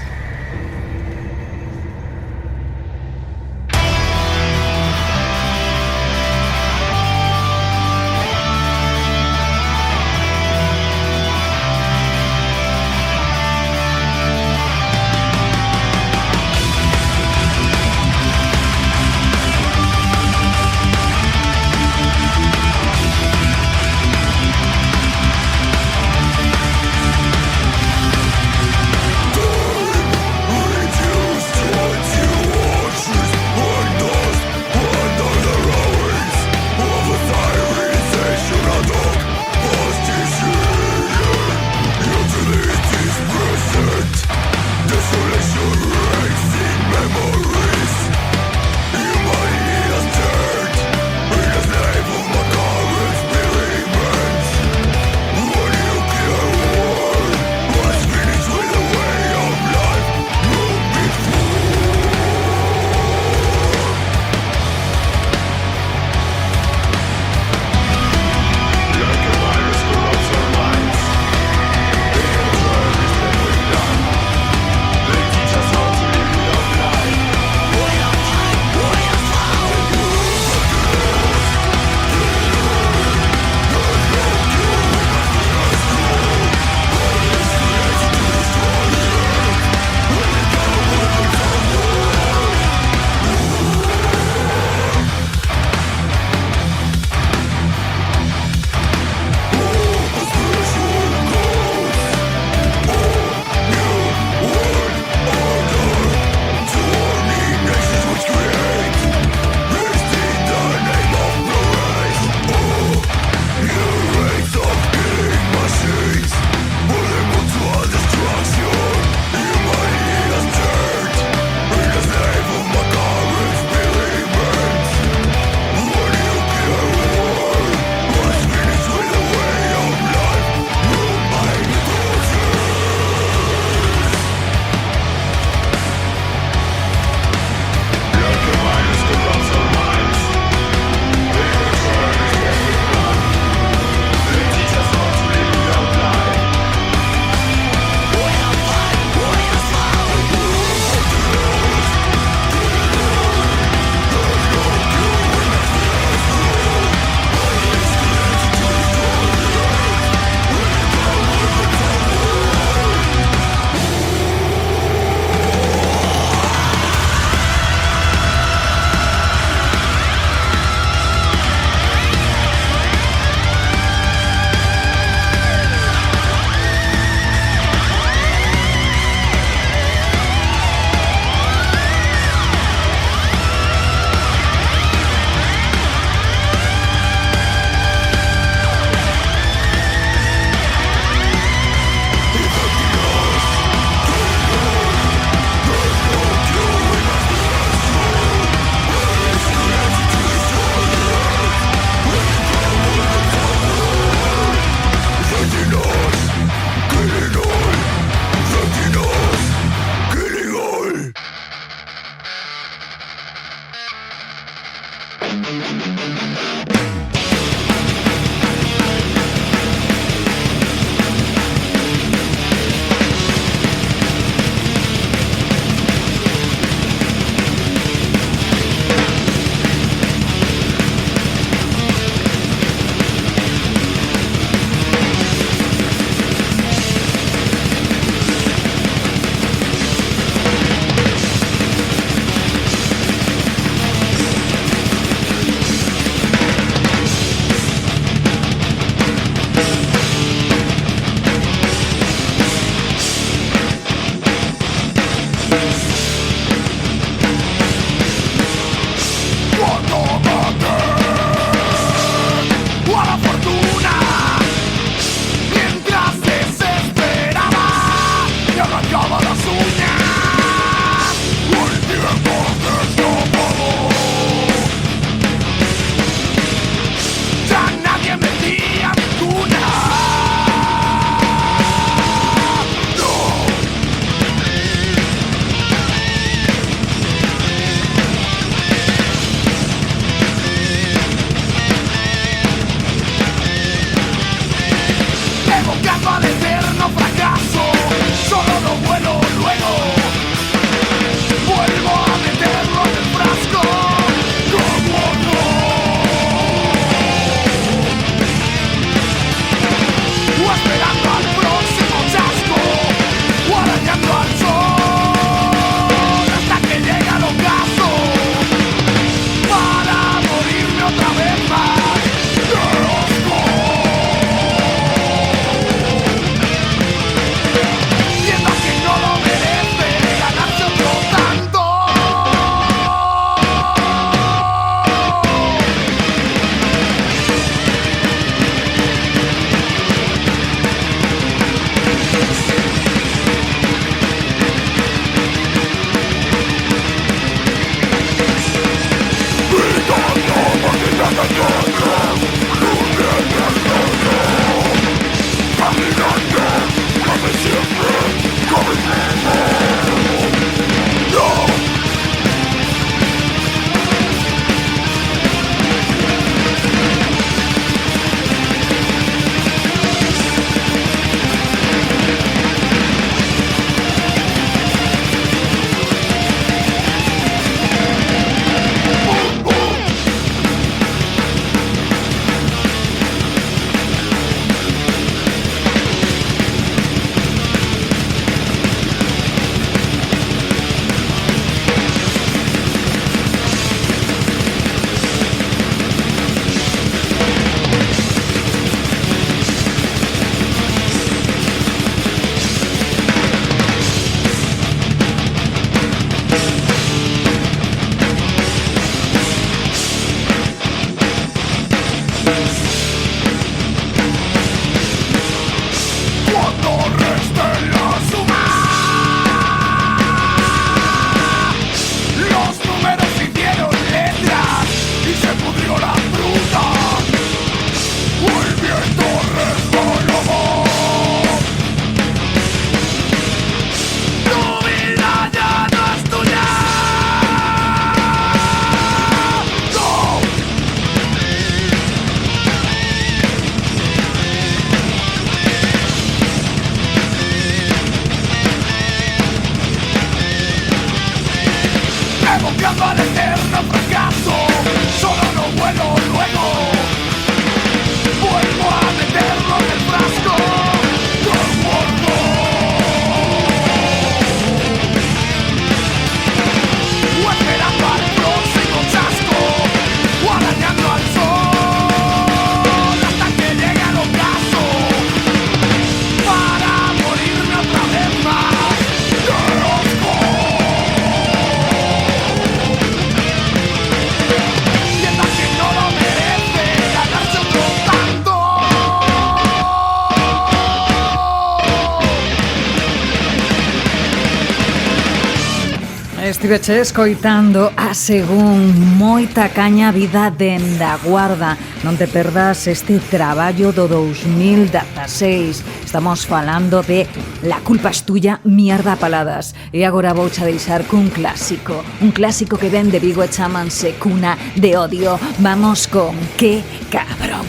Estiveche escoitando a Según, moita caña vida dende a Guarda. Non te perdas este traballo do 2016. Estamos falando de La culpa es tuya, mierda paladas. E agora vouche deixar cun clásico. Un clásico que ven de Vigo e chamanse Cuna de Odio. Vamos con Que cabrón.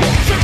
Los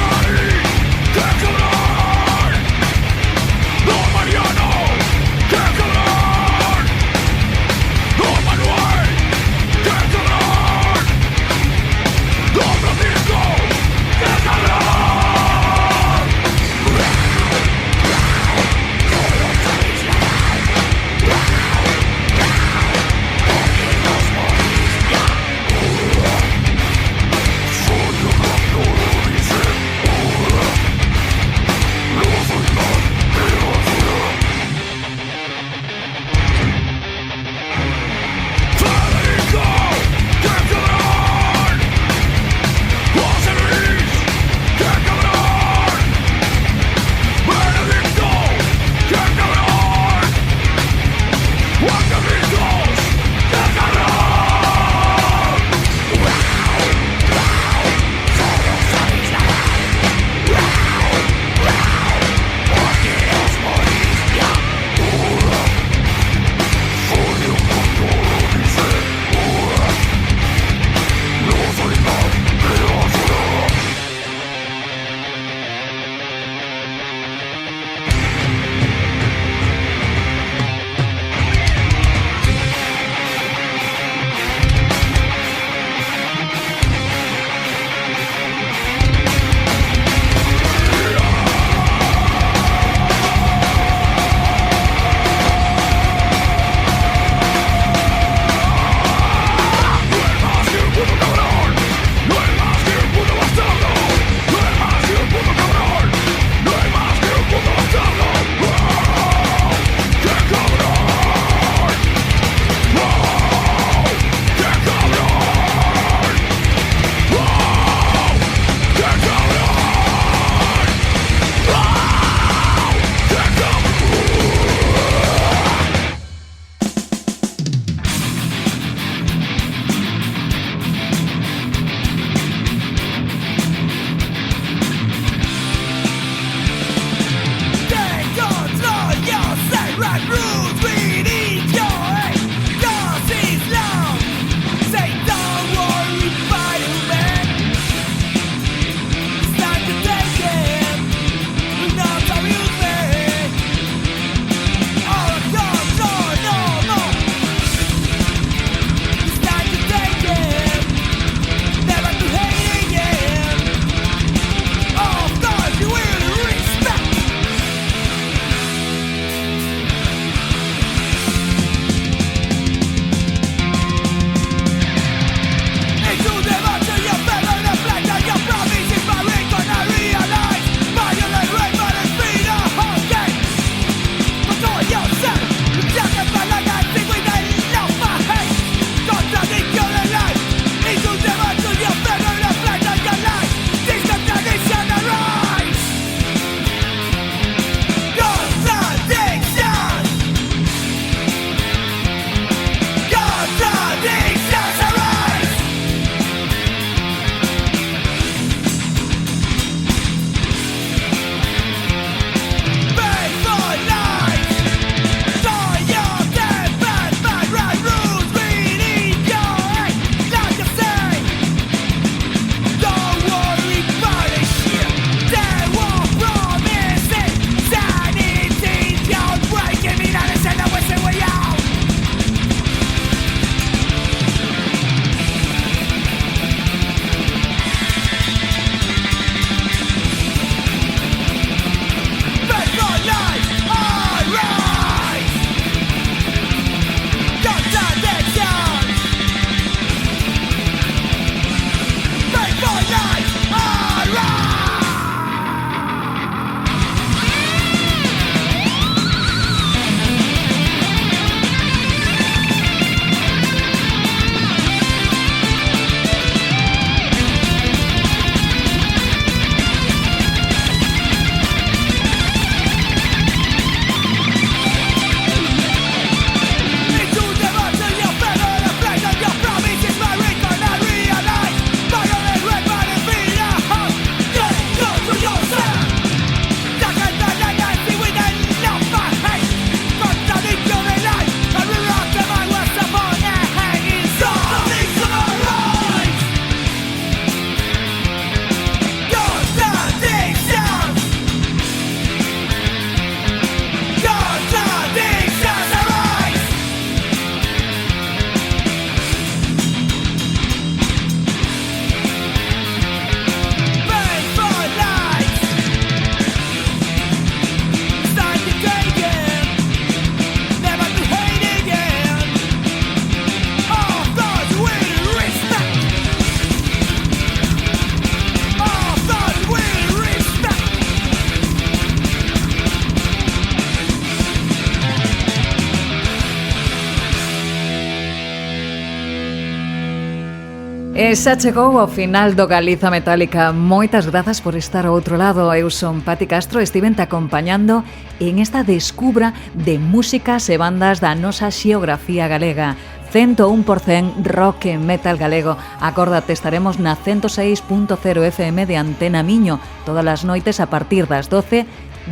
E xa chegou ao final do Galiza Metálica. Moitas grazas por estar ao outro lado. Eu son Pati Castro, estivente acompañando en esta descubra de músicas e bandas da nosa xeografía galega. 101% rock e metal galego. Acórdate, estaremos na 106.0 FM de Antena Miño todas as noites a partir das 12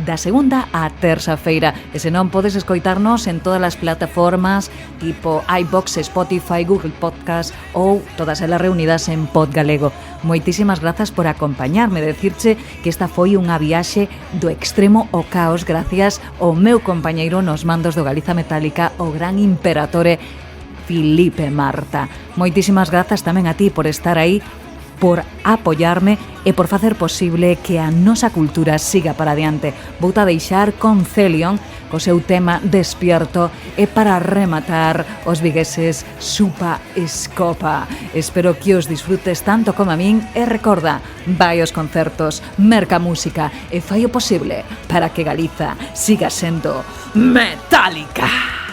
da segunda á terça-feira. E se non, podes escoitarnos en todas as plataformas tipo iVoox, Spotify, Google Podcast ou todas elas reunidas en Pod Galego. Moitísimas grazas por acompañarme, decirche que esta foi unha viaxe do extremo ao caos gracias ao meu compañeiro nos mandos do Galiza Metálica, o gran imperatore Filipe Marta. Moitísimas grazas tamén a ti por estar aí, por apoiarme e por facer posible que a nosa cultura siga para adiante. Vouta deixar con Celion, co seu tema Despierto, e para rematar os vigueses Supa Escopa. Espero que os disfrutes tanto como a min e recorda, vai aos concertos, merca música e fai o posible para que Galiza siga sendo metálica.